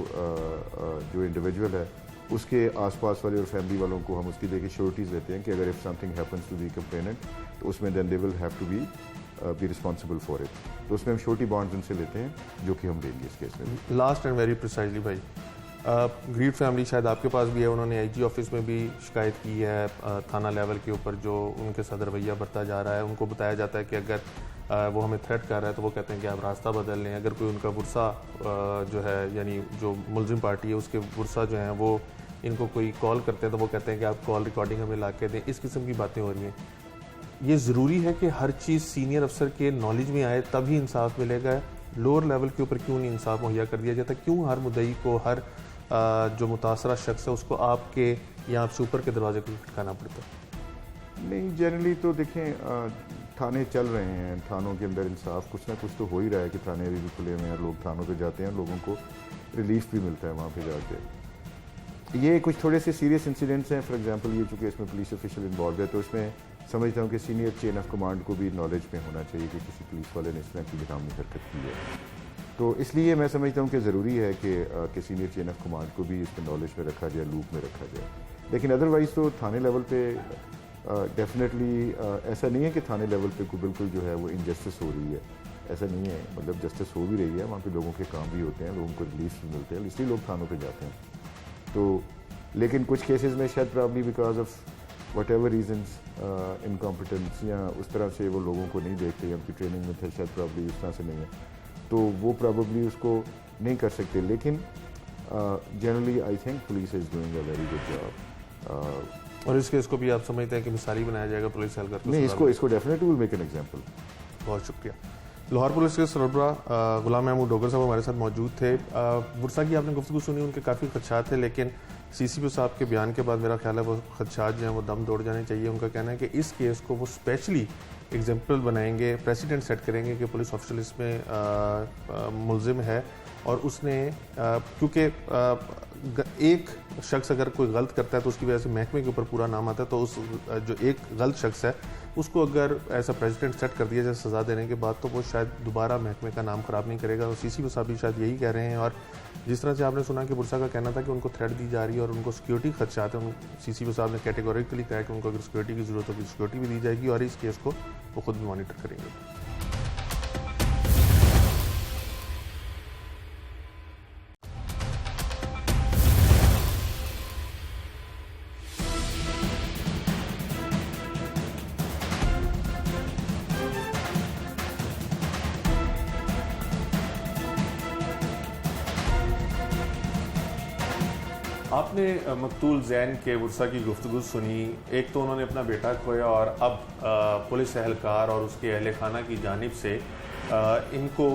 इंडिविजुअल है उसके आसपास वाले और फैमिली वालों को हम उसकी देखिए श्योरिटीज़ देते हैं कि अगर if something happens to the complainant तो उसमें then they will have to be responsible for it. तो उसमें हम श्योरिटी बॉन्ड्स उनसे लेते हैं जो कि हम देंगे इस केस में। लास्ट एंड वेरी प्रिसाइजली भाई, ग्रीड फैमिली शायद आपके पास भी है, उन्होंने IG ऑफिस में भी शिकायत की है थाना लेवल के ऊपर जो उनके साथ रवैया बरता जा रहा है। उनको बताया जाता है कि अगर वो हमें थ्रेट कर रहा है तो वो कहते हैं कि आप रास्ता बदल लें। अगर कोई उनका बुरसा जो है यानी जो मुलजिम पार्टी है उसके बुरसा जो हैं वो इनको कोई कॉल करते हैं तो वो कहते हैं कि आप कॉल रिकॉर्डिंग हमें ला के दें। इस किस्म की बातें हो रही हैं। ये ज़रूरी है कि हर चीज़ सीनियर अफसर के नॉलेज में आए तभी इंसाफ मिलेगा। लोअर लेवल के ऊपर क्यों नहीं इंसाफ मुहैया कर दिया जाता? क्यों हर मुद्दई को, हर जो मुतासरा शख्स है उसको आपके या आपसे ऊपर के दरवाजे को खटकाना पड़ता है? नहीं, जनरली तो देखें थाने चल रहे हैं, थानों के अंदर इंसाफ कुछ ना कुछ तो हो ही रहा है कि थाने अभी भी खुले हुए हैं, लोग थानों पे जाते हैं, लोगों को रिलीफ भी मिलता है वहाँ पे जाके। ये कुछ थोड़े से सीरियस इंसिडेंट्स हैं। फॉर एग्जांपल ये चूँकि इसमें पुलिस ऑफिशियल इन्वॉल्व है तो इसमें समझता हूँ कि सीनियर चेन ऑफ कमांड को भी नॉलेज में होना चाहिए कि किसी पुलिस वाले ने इस तरह की बेकामी हरकत की है। तो इसलिए मैं समझता हूँ कि ज़रूरी है कि सीनियर चेन ऑफ कमांड को भी इसमें नॉलेज में रखा जाए, लूप में रखा जाए। लेकिन अदरवाइज़ तो थाने लेवल पे डेफिनेटली ऐसा नहीं है कि थाने लेवल पे को बिल्कुल जो है वो इनजस्टिस हो रही है, ऐसा नहीं है। मतलब जस्टिस हो भी रही है, वहाँ पे लोगों के काम भी होते हैं, लोगों को रिलीफ भी मिलते हैं, इसलिए लोग थानों पे जाते हैं। तो लेकिन कुछ केसेस में शायद probably because of whatever reasons, incompetence या उस तरह से वो लोगों को नहीं देखते, उनकी ट्रेनिंग में थे शायद प्रॉब्ली उस तरह से नहीं है, तो वो प्रॉब्ली उसको नहीं कर सकते। लेकिन generally I think police is doing a very good job. और इस केस को भी आप समझते हैं कि मिसाली बनाया जाएगा पुलिस एहलकार को? नहीं, इसको definitely will make an example. बहुत शुक्रिया। लाहौर पुलिस के सरबराह गुलाम महमूद डोगर साहब हमारे साथ मौजूद थे। बुरसा की आपने गुफ्तगू सुनी, उनके काफ़ी खदशात थे, लेकिन CCP साहब के बयान के बाद मेरा ख्याल है वो खदशात जो हैं वो दम तोड़ जाने चाहिए। उनका कहना है कि इस केस को वो स्पेशली एग्जाम्पल बनाएंगे, प्रेसिडेंट सेट करेंगे कि पुलिस ऑफिसर इसमें मुलजिम है और उसने क्योंकि एक शख्स अगर कोई गलत करता है तो उसकी वजह से महकमे के ऊपर पूरा नाम आता है, तो उस जो एक गलत शख्स है उसको अगर ऐसा प्रेसिडेंट सेट कर दिया जाए सज़ा देने के बाद तो वो शायद दोबारा महकमे का नाम ख़राब नहीं करेगा। और CCP साहब भी शायद यही कह रहे हैं। और जिस तरह से आपने सुना कि बुरसा का कहना था कि उनको थ्रेट दी जा रही है और उनको सिक्योरिटी खदशात है, CCP साहब ने कैटेगोरिकली कहा कि उनको अगर सिक्योरिटी की ज़रूरत होगी सिक्योरिटी भी दी जाएगी और इस केस को वो खुद भी मॉनिटर करेंगे। आपने मकतूल जैन के बुरसा की गुफ्तगू सुनी। एक तो उन्होंने अपना बेटा खोया और अब पुलिस एहलकार और उसके अहल खाना की जानिब से इनको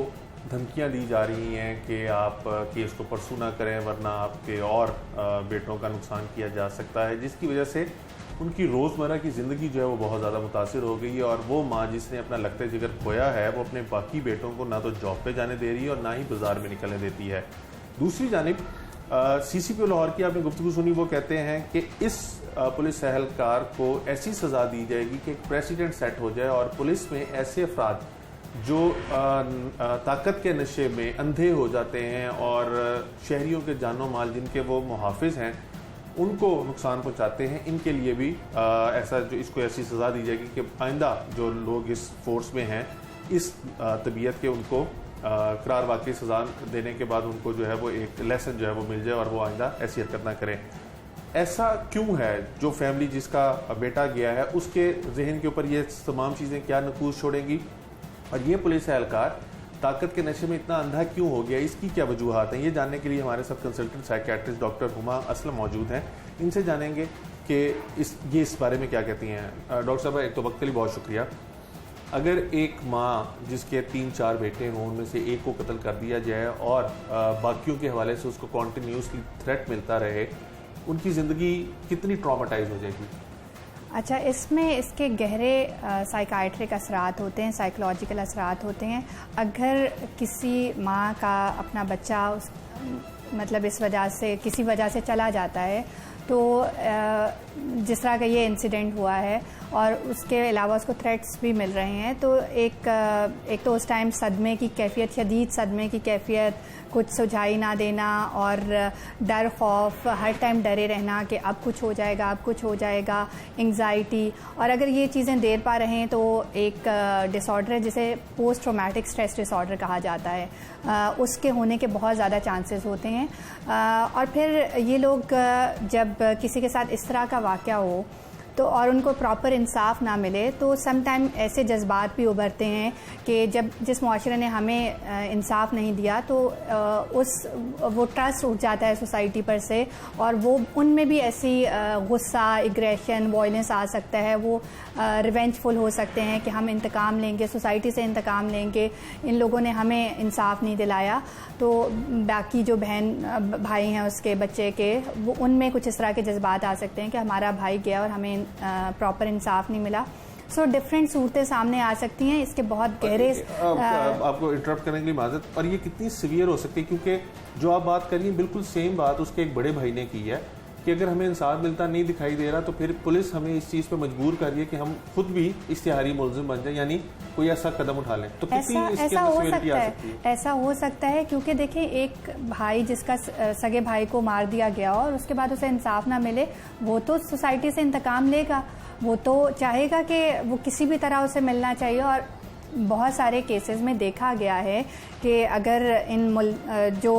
धमकियां दी जा रही हैं कि आप केस को परसू ना करें वरना आपके और बेटों का नुकसान किया जा सकता है, जिसकी वजह से उनकी रोज़मर्रा की ज़िंदगी जो है वो बहुत ज़्यादा मुतासिर हो गई है। और वो माँ जिसने अपना लगते जिगर खोया है वो अपने बाकी बेटों को ना तो जॉब पे जाने दे रही है और ना ही बाज़ार में निकलने देती है। दूसरी जानिब CCP लाहौर की आपने गुफ्तगू सुनी, वो कहते हैं कि इस पुलिस एहलकार को ऐसी सज़ा दी जाएगी कि एक प्रेसिडेंट सेट हो जाए और पुलिस में ऐसे अफराद जो ताकत के नशे में अंधे हो जाते हैं और शहरियों के जानो माल जिनके वो मुहाफिज हैं उनको नुकसान पहुंचाते हैं, इनके लिए भी ऐसा जो इसको ऐसी सज़ा दी जाएगी कि आइंदा जो लोग इस फोर्स में हैं इस तबीयत के उनको करार वाकई सज़ा देने के बाद उनको जो है वो एक लेसन जो है वो मिल जाए और वो आइंदा ऐसी हरकत ना करें। ऐसा क्यों है? जो फैमिली जिसका बेटा गया है उसके जहन के ऊपर ये तमाम चीज़ें क्या नकूश छोड़ेंगी और ये पुलिस एहलकार ताकत के नशे में इतना अंधा क्यों हो गया, इसकी क्या वजूहात हैं? ये जानने के लिए हमारे साथ consultant psychiatrist doctor Huma Aslam मौजूद हैं। इनसे जानेंगे कि इस बारे में क्या कहती हैं डॉक्टर साहब? एक तो वक्त के लिए बहुत शुक्रिया। अगर एक माँ जिसके 3-4 बेटे हों उनमें से एक को कत्ल कर दिया जाए और बाकियों के हवाले से उसको कॉन्टीन्यूसली थ्रेट मिलता रहे, उनकी ज़िंदगी कितनी ट्रॉमेटाइज हो जाएगी? अच्छा, इसमें इसके गहरे साइकाइट्रिक असरात होते हैं, साइकोलॉजिकल असरात होते हैं। अगर किसी माँ का अपना बच्चा मतलब इस वजह से किसी वजह से चला जाता है, तो जिस तरह का ये इंसिडेंट हुआ है और उसके अलावा उसको थ्रेट्स भी मिल रहे हैं, तो एक तो उस टाइम सदमे की कैफियत, शदीद सदमे की कैफियत, कुछ सुझाई ना देना और डर खौफ, हर टाइम डरे रहना कि अब कुछ हो जाएगा, अब कुछ हो जाएगा, एंग्जाइटी। और अगर ये चीज़ें देर पा रहे हैं तो एक डिसऑर्डर है जिसे पोस्ट ट्रॉमेटिक स्ट्रेस डिसऑर्डर कहा जाता है, उसके होने के बहुत ज़्यादा चांसेस होते हैं। और फिर ये लोग जब किसी के साथ इस तरह का वाक़या हो तो और उनको प्रॉपर इंसाफ ना मिले, तो सम टाइम ऐसे जज्बात भी उभरते हैं कि जब जिस मुआशरे ने हमें इंसाफ नहीं दिया तो वो ट्रस्ट उठ जाता है सोसाइटी पर से, और वो उनमें भी ऐसी गुस्सा, एग्रेशन, वायलेंस आ सकता है। वो रिवेंजफुल हो सकते हैं कि हम इंतकाम लेंगे, सोसाइटी से इंतकाम लेंगे, इन लोगों ने हमें इंसाफ नहीं दिलाया। तो बाकी जो बहन भाई हैं उसके बच्चे के, वो उनमें कुछ इस तरह के जज्बात आ सकते हैं कि हमारा भाई गया और हमें प्रॉपर इंसाफ नहीं मिला। सो डिफरेंट सूरतें सामने आ सकती हैं। इसके बहुत गहरे आपको इंटरप्ट करने के लिए माजरत, और ये कितनी सीवियर हो सकती है? क्योंकि जो आप बात कर रही हैं बिल्कुल सेम बात उसके एक बड़े भाई ने की है कि अगर हमें इंसाफ मिलता नहीं दिखाई दे रहा तो फिर पुलिस हमें इस चीज़ पे मजबूर कर रही है कि हम खुद भी इश्तिहारी मुलजिम बन जाए, यानी कोई ऐसा कदम उठा लें। तो कितनी इसके अंदर सीवियरिटी आ सकती है? ऐसा हो सकता है क्योंकि देखिए, एक भाई जिसका सगे भाई को मार दिया गया और उसके बाद उसे इंसाफ ना मिले, वो तो सोसाइटी से इंतकाम लेगा, वो तो चाहेगा कि वो किसी भी तरह उसे मिलना चाहिए। और बहुत सारे केसेस में देखा गया है कि अगर जो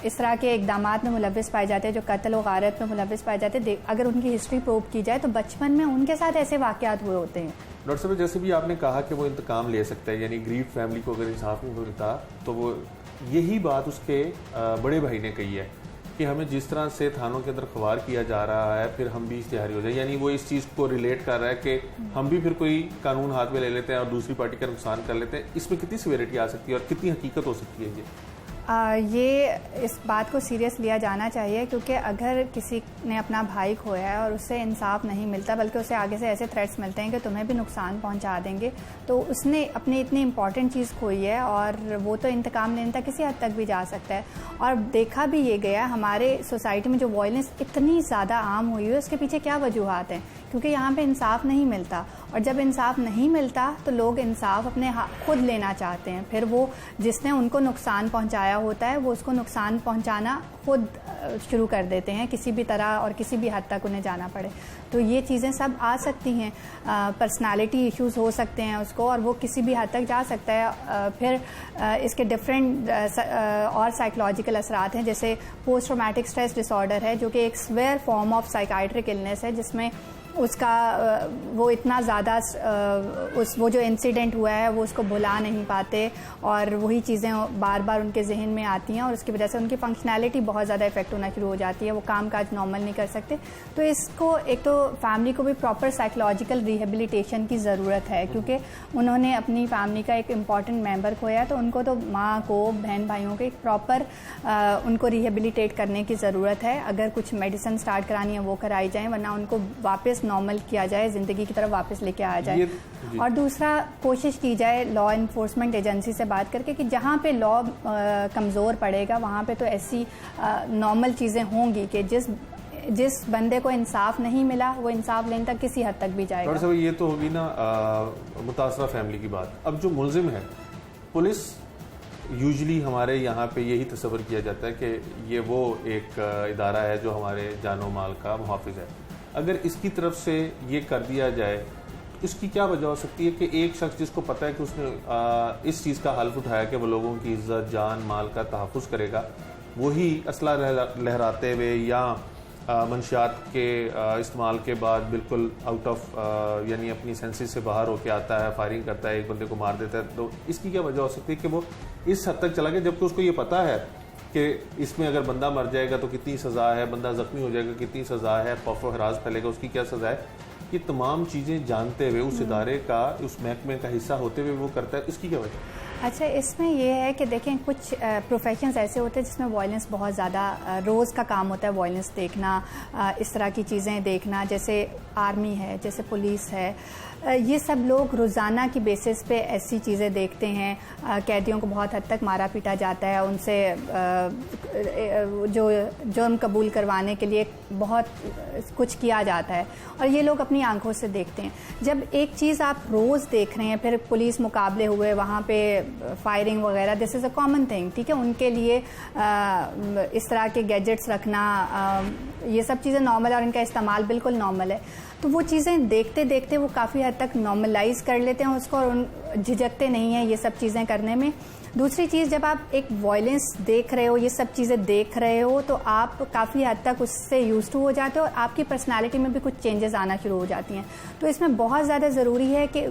इस तरह के इक़दामात में मुलव्विस पाए जाते हैं, जो कत्ल और गारत में मुलव्विस पाए जाते हैं, अगर उनकी हिस्ट्री प्रूव की जाए तो बचपन में उनके साथ ऐसे वाक़यात हुए होते हैं। डॉक्टर साहब, जैसे भी आपने कहा कि वो इंतकाम ले सकता है, यानी गरीब फैमिली को अगर इंसाफ नहीं मिलता तो वो यही बात उसके बड़े भाई ने कही है कि हमें जिस तरह से थानों के अंदर ख्वार किया जा रहा है फिर हम भी इश्तिहारी हो जाए, यानी वो इस चीज़ को रिलेट कर रहा है कि हम भी फिर कोई कानून हाथ में ले लेते हैं और दूसरी पार्टी का नुकसान कर लेते हैं। इसमें कितनी सीवियरिटी आ सकती है और कितनी हकीकत हो सकती है? ये इस बात को सीरियस लिया जाना चाहिए, क्योंकि अगर किसी ने अपना भाई खोया है और उससे इंसाफ नहीं मिलता, बल्कि उसे आगे से ऐसे थ्रेट्स मिलते हैं कि तुम्हें भी नुकसान पहुंचा देंगे, तो उसने अपनी इतनी इंपॉर्टेंट चीज़ खोई है और वो तो इंतकाम लेने तक किसी हद तक भी जा सकता है। और देखा भी ये गया हमारे सोसाइटी में जो वायलेंस इतनी ज़्यादा आम हुई है, उसके पीछे क्या वजूहात हैं? क्योंकि यहाँ पे इंसाफ नहीं मिलता, और जब इंसाफ नहीं मिलता तो लोग इंसाफ अपने खुद लेना चाहते हैं। फिर वो जिसने उनको नुकसान पहुँचाया होता है वो उसको नुकसान पहुँचाना खुद शुरू कर देते हैं, किसी भी तरह और किसी भी हद तक उन्हें जाना पड़े। तो ये चीज़ें सब आ सकती हैं, पर्सनालिटी इश्यूज़ हो सकते हैं उसको, और वो किसी भी हद तक जा सकता है। फिर इसके डिफरेंट और साइकोलॉजिकल असरात हैं, जैसे पोस्ट ट्रॉमेटिक स्ट्रेस डिसऑर्डर है, जो कि एक severe form of psychiatric illness है, जिसमें उसका वो इतना ज़्यादा वो जो इंसिडेंट हुआ है वो उसको भुला नहीं पाते और वही चीज़ें बार बार उनके जहन में आती हैं, और उसकी वजह से उनकी फंक्शनैलिटी बहुत ज़्यादा इफेक्ट होना शुरू हो जाती है, वो काम काज नॉर्मल नहीं कर सकते। तो इसको एक तो फैमिली को भी प्रॉपर साइकोलॉजिकल रिहेबिलिटेशन की ज़रूरत है, क्योंकि उन्होंने अपनी फैमिली का एक इम्पॉर्टेंट मेंबर खोया, तो उनको तो माँ को, बहन भाइयों को एक प्रॉपर उनको रिहेबिलिटेट करने की ज़रूरत है। अगर कुछ मेडिसिन स्टार्ट करानी है वो कराई जाए, वरना उनको वापस नॉर्मल किया जाए, ज़िंदगी की तरफ वापस लेके आया जाए। और दूसरा, कोशिश की जाए लॉ इन्फोर्समेंट एजेंसी से बात करके कि जहाँ पे लॉ कमज़ोर पड़ेगा वहाँ पे तो ऐसी नॉर्मल चीज़ें होंगी कि जिस बंदे को इंसाफ नहीं मिला वो इंसाफ लेने तक किसी हद तक भी जाएगा। डॉक्टर साहब, ये तो होगी ना मुतासरा फैमिली की बात। अब जो मुलजिम है, पुलिस यूजली हमारे यहाँ पे यही तस्वर किया जाता है कि ये वो एक इदारा है जो हमारे जानो माल का मुहाफिज है। अगर इसकी तरफ से ये कर दिया जाए, इसकी क्या वजह हो सकती है कि एक शख्स जिसको पता है कि उसने इस चीज़ का हल्फ उठाया कि वो लोगों की इज्जत, जान, माल का तहफ़्फ़ुज़ करेगा, वही असला लहराते हुए या मंशियात के इस्तेमाल के बाद बिल्कुल आउट ऑफ यानी अपनी सेंसेस से बाहर होके आता है, फायरिंग करता है, एक बंदे को मार देता है। तो इसकी क्या वजह हो सकती है कि वो इस हद तक चला गया, जबकि उसको ये पता है कि इसमें अगर बंदा मर जाएगा तो कितनी सज़ा है, बंदा ज़ख्मी हो जाएगा कितनी सज़ा है, खौफ व हरास फैलेगा उसकी क्या सज़ा है, ये तमाम चीज़ें जानते हुए उस इदारे का, उस महकमे का हिस्सा होते हुए वो करता है, इसकी क्या वजह? अच्छा, इसमें ये है कि देखें कुछ प्रोफेशंस ऐसे होते हैं जिसमें वायलेंस बहुत ज़्यादा रोज़ का काम होता है, वायलेंस देखना, इस तरह की चीज़ें देखना, जैसे आर्मी है, जैसे पुलिस है, ये सब लोग रोज़ाना की बेसिस पे ऐसी चीज़ें देखते हैं। कैदियों को बहुत हद तक मारा पीटा जाता है, उनसे जो जुर्म कबूल करवाने के लिए बहुत कुछ किया जाता है और ये लोग अपनी आंखों से देखते हैं। जब एक चीज़ आप रोज़ देख रहे हैं, फिर पुलिस मुकाबले हुए, वहाँ पे फायरिंग वगैरह, this is a common thing, ठीक है, उनके लिए इस तरह के गैजेट्स रखना, ये सब चीज़ें नॉर्मल और इनका इस्तेमाल बिल्कुल नॉर्मल है। तो वो चीज़ें देखते देखते वो काफ़ी हद तक नॉर्मलाइज कर लेते हैं उसको और झिझकते नहीं हैं ये सब चीज़ें करने में। दूसरी चीज़, जब आप एक वॉयलेंस देख रहे हो, ये सब चीज़ें देख रहे हो, तो आप काफ़ी हद तक उससे यूज टू हो जाते हो और आपकी पर्सनालिटी में भी कुछ चेंजेस आना शुरू हो जाती हैं। तो इसमें बहुत ज़्यादा ज़रूरी है कि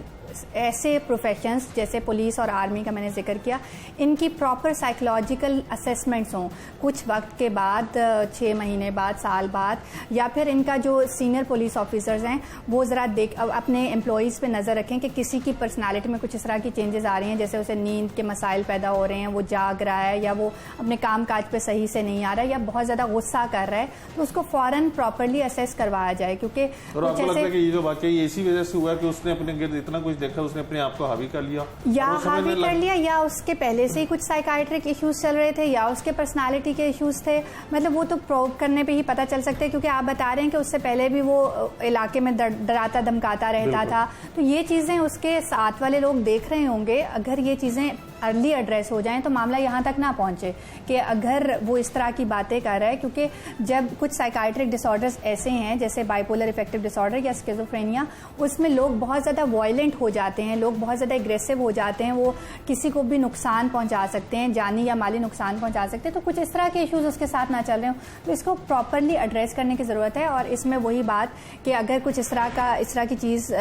ऐसे प्रोफेशंस जैसे पुलिस और आर्मी का मैंने जिक्र किया, इनकी प्रॉपर साइकोलॉजिकल असेसमेंट्स हों कुछ वक्त के बाद, 6 महीने बाद, साल बाद, या फिर इनका जो सीनियर पुलिस ऑफिसर्स हैं वो ज़रा अपने एम्प्लॉयज़ पे नज़र रखें कि किसी की पर्सनालिटी में कुछ इस तरह की चेंजेस आ रही हैं, जैसे उसे नींद के मसाइल पैदा हो रहे हैं, वो जाग रहा है, या वो अपने काम काज पे सही से नहीं आ रहा है, या बहुत ज़्यादा गुस्सा कर रहा है, तो उसको फ़ौरन प्रॉपरली असेस करवाया जाए। क्योंकि और आपको लगता है कि ये जो वाकया इसी वजह से हुआ कि उसने अपने गिर्द इतना कुछ देखा, उसने अपने आप को हावी कर लिया, या हावी कर लिया, या उसके पहले से ही कुछ साइकाइट्रिक इश्यूज चल रहे थे, या उसके पर्सनालिटी के इश्यूज थे, मतलब वो तो प्रोब करने पे ही पता चल सकते हैं। क्योंकि आप बता रहे हैं कि उससे पहले भी वो इलाके में डराता धमकाता रहता था, तो ये चीज़ें उसके साथ वाले लोग देख रहे होंगे। अगर ये चीज़ें अर्ली एड्रेस हो जाएं तो मामला यहाँ तक ना पहुँचे कि अगर वो इस तरह की बातें कर रहा है। क्योंकि जब कुछ साइकाइट्रिक डिसऑर्डर्स ऐसे हैं जैसे बाइपोलर इफेक्टिव डिसऑर्डर या स्किज़ोफ्रेनिया, उसमें लोग बहुत ज़्यादा वायलेंट हो जाते हैं, लोग बहुत ज़्यादा एग्रेसिव हो जाते हैं, वो किसी को भी नुकसान पहुँचा सकते हैं, जानी या माली नुकसान पहुँचा सकते हैं। तो कुछ इस तरह के इशूज़ उसके साथ ना चल रहे हो तो इसको प्रॉपरली एड्रेस करने की ज़रूरत है। और इसमें वही बात कि अगर कुछ इस तरह की चीज़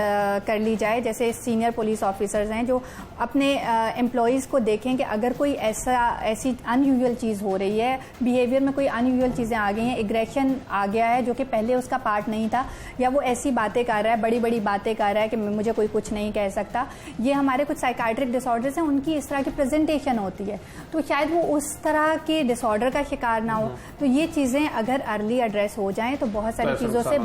कर ली जाए, जैसे सीनियर पुलिस ऑफिसर्स हैं जो अपने एम्प्लॉयज़ को देखें कि अगर कोई ऐसी अनयूजुअल चीज़ हो रही है, बिहेवियर में कोई अनयूजुअल चीज़ें आ गई हैं, एग्रेशन आ गया है जो कि पहले उसका पार्ट नहीं था, या वो ऐसी बातें कर रहा है, बड़ी बड़ी बातें कर रहा है कि मुझे कोई कुछ नहीं कह सकता, ये हमारे कुछ साइकाइट्रिक डिसऑर्डर्स हैं, उनकी इस तरह की प्रेजेंटेशन होती है, तो शायद वो उस तरह के डिसऑर्डर का शिकार ना हो। तो ये चीज़ें अगर अर्ली एड्रेस हो जाएं तो बहुत सारी चीज़ों से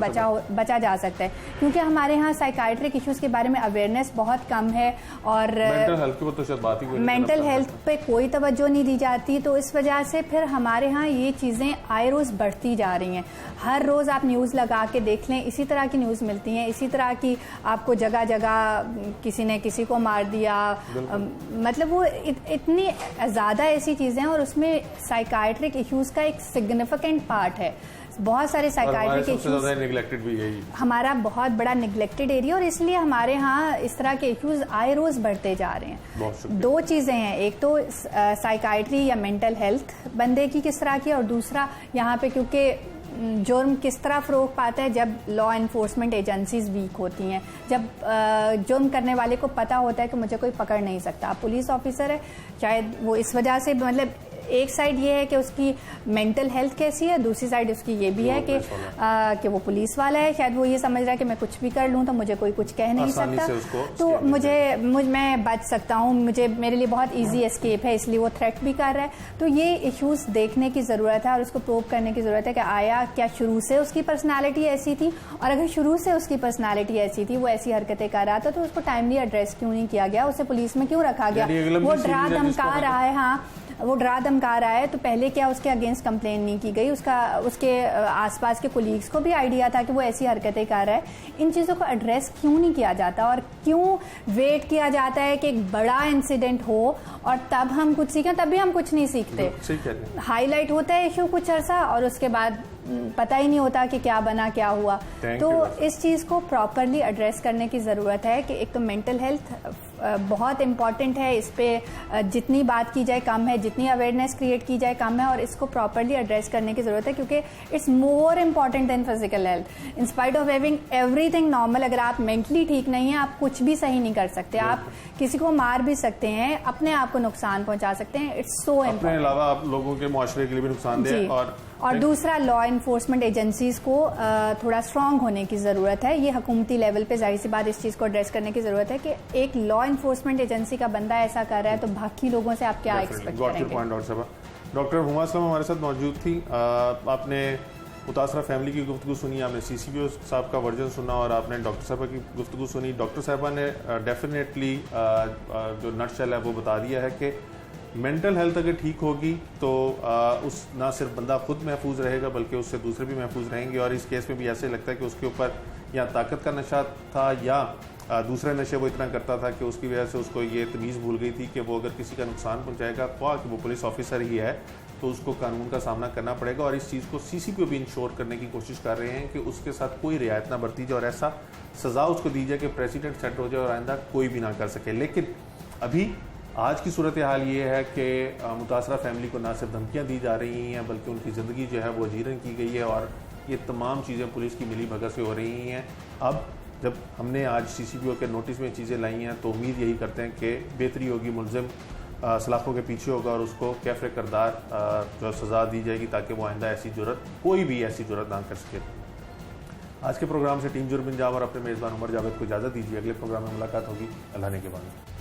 बचा जा सकता है। क्योंकि हमारे यहाँ साइकाइट्रिक इश्यूज़ के बारे में अवेयरनेस बहुत कम है और मेंटल हेल्थ पे कोई तवज्जो नहीं दी जाती, तो इस वजह से फिर हमारे यहाँ ये चीज़ें आए रोज़ बढ़ती जा रही हैं। हर रोज़ आप न्यूज़ लगा के देख लें, इसी तरह की न्यूज़ मिलती हैं, इसी तरह की आपको जगह जगह किसी ने किसी को मार दिया, मतलब वो इतनी ज़्यादा ऐसी चीज़ें हैं और उसमें साइकाइट्रिक इश्यूज़ का एक सिग्निफिकेंट पार्ट है। बहुत सारे साइकाइट्रिक इश्यूज निगलेक्टेड भी है, हमारा बहुत बड़ा निगलेक्टेड एरिया, और इसलिए हमारे यहाँ इस तरह के इश्यूज आए रोज बढ़ते जा रहे हैं। दो चीज़ें हैं, एक तो साइकाइट्री या मेंटल हेल्थ बंदे की किस तरह की, और दूसरा यहाँ पे क्योंकि जुर्म किस तरह फ़रोग पाता है जब लॉ इन्फोर्समेंट एजेंसीज वीक होती हैं, जब जुर्म करने वाले को पता होता है कि मुझे कोई पकड़ नहीं सकता। पुलिस ऑफिसर है, शायद वो इस वजह से, मतलब एक साइड ये है कि उसकी मेंटल हेल्थ कैसी है, दूसरी साइड उसकी ये भी है कि वो पुलिस वाला है, शायद वो ये समझ रहा है कि मैं कुछ भी कर लूँ तो मुझे कोई कुछ कह नहीं सकता, तो मैं बच सकता हूँ, मेरे लिए बहुत इजी एस्केप है, इसलिए वो थ्रेट भी कर रहा है। तो ये इश्यूज देखने की ज़रूरत है और उसको प्रूव करने की ज़रूरत है कि आया क्या शुरू से उसकी पर्सनैलिटी ऐसी थी, और अगर शुरू से उसकी पर्सनैलिटी ऐसी थी, वो ऐसी हरकतें कर रहा था, तो उसको टाइमली एड्रेस क्यों नहीं किया गया, उसे पुलिस में क्यों रखा गया, वो डरा धमका रहा है, हाँ वो डरा धमका रहा है, तो पहले क्या उसके अगेंस्ट कंप्लेन नहीं की गई, उसके आसपास के कोलीग्स को भी आइडिया था कि वो ऐसी हरकतें कर रहा है। इन चीज़ों को एड्रेस क्यों नहीं किया जाता और क्यों वेट किया जाता है कि एक बड़ा इंसिडेंट हो और तब हम कुछ सीखें? तभी हम कुछ नहीं सीखते, हाईलाइट होता है इशू कुछ अरसा और उसके बाद पता ही नहीं होता कि क्या बना क्या हुआ। तो इस चीज़ को प्रॉपरली एड्रेस करने की ज़रूरत है कि एक तो मेंटल हेल्थ बहुत इम्पॉर्टेंट है। इस पर जितनी बात की जाए कम है, जितनी अवेयरनेस क्रिएट की जाए कम है, और इसको प्रॉपरली एड्रेस करने की ज़रूरत है, क्योंकि it's more important than physical health. In spite of having everything normal, अगर आप मेंटली ठीक नहीं है, आप कुछ भी सही नहीं कर सकते। आप किसी को मार भी सकते हैं, अपने आप को नुकसान पहुंचा सकते हैं। इट्स सो अपने इम्पोर्टेंट। अलावा आप लोगों के मुआशरे के लिए भी नुकसानदेह। और दूसरा, लॉ इन्फोर्समेंट एजेंसीज को थोड़ा स्ट्रांग होने की ज़रूरत है। ये हुकूमती लेवल पे जाहिर सी बात इस चीज़ को एड्रेस करने की ज़रूरत है कि एक लॉ इन्फोर्समेंट एजेंसी का बंदा ऐसा कर रहा है तो बाकी लोगों से आप क्या एक्सपेक्ट करेंगे। डॉक्टर हुमा असलम हमारे साथ मौजूद थी। आपने मुतासरा फैमिली की गुफ्तगू सुनी, आपने CCPO साहब का वर्जन सुना और आपने डॉक्टर साहबा की गुफ्तगू सुनी। डॉक्टर साहबा ने डेफिनेटली जो नटशेल है वो बता दिया है कि मेंटल हेल्थ अगर ठीक होगी तो उस ना सिर्फ बंदा खुद महफूज रहेगा बल्कि उससे दूसरे भी महफूज रहेंगे। और इस केस में भी ऐसे लगता है कि उसके ऊपर या ताकत का नशा था या दूसरे नशे वो इतना करता था कि उसकी वजह से उसको ये तमीज़ भूल गई थी कि वो अगर किसी का नुकसान पहुंचाएगा, ख्वाह कि वो पुलिस ऑफिसर ही है, तो उसको कानून का सामना करना पड़ेगा। और इस चीज़ को CCPO भी इंश्योर करने की कोशिश कर रहे हैं कि उसके साथ कोई रियायत ना बरती जाए और ऐसा सज़ा उसको दी जाए कि प्रेसिडेंट सेट हो जाए और आइंदा कोई भी ना कर सके। लेकिन अभी आज की सूरत हाल ये है कि मुतासरा फैमिली को ना सिर्फ धमकियाँ दी जा रही हैं बल्कि उनकी ज़िंदगी जो है वो जीरन की गई है और ये तमाम चीज़ें पुलिस की मिली भगत से हो रही हैं। अब जब हमने आज CCPO के नोटिस में चीज़ें लाई हैं तो उम्मीद यही करते हैं कि बेहतरी होगी, मुलजिम सलाखों के पीछे होगा और उसको कैफ़े करदार जो सज़ा दी जाएगी ताकि वो आइंदा ऐसी जुर्रत, कोई भी ऐसी जुर्रत ना कर सके। आज के प्रोग्राम से टीम जुर्म इंजाम और अपने मेज़बान उमर जावेद को इजाज़त दीजिए। अगले प्रोग्राम में मुलाकात होगी। अल्लाह ने के बाद।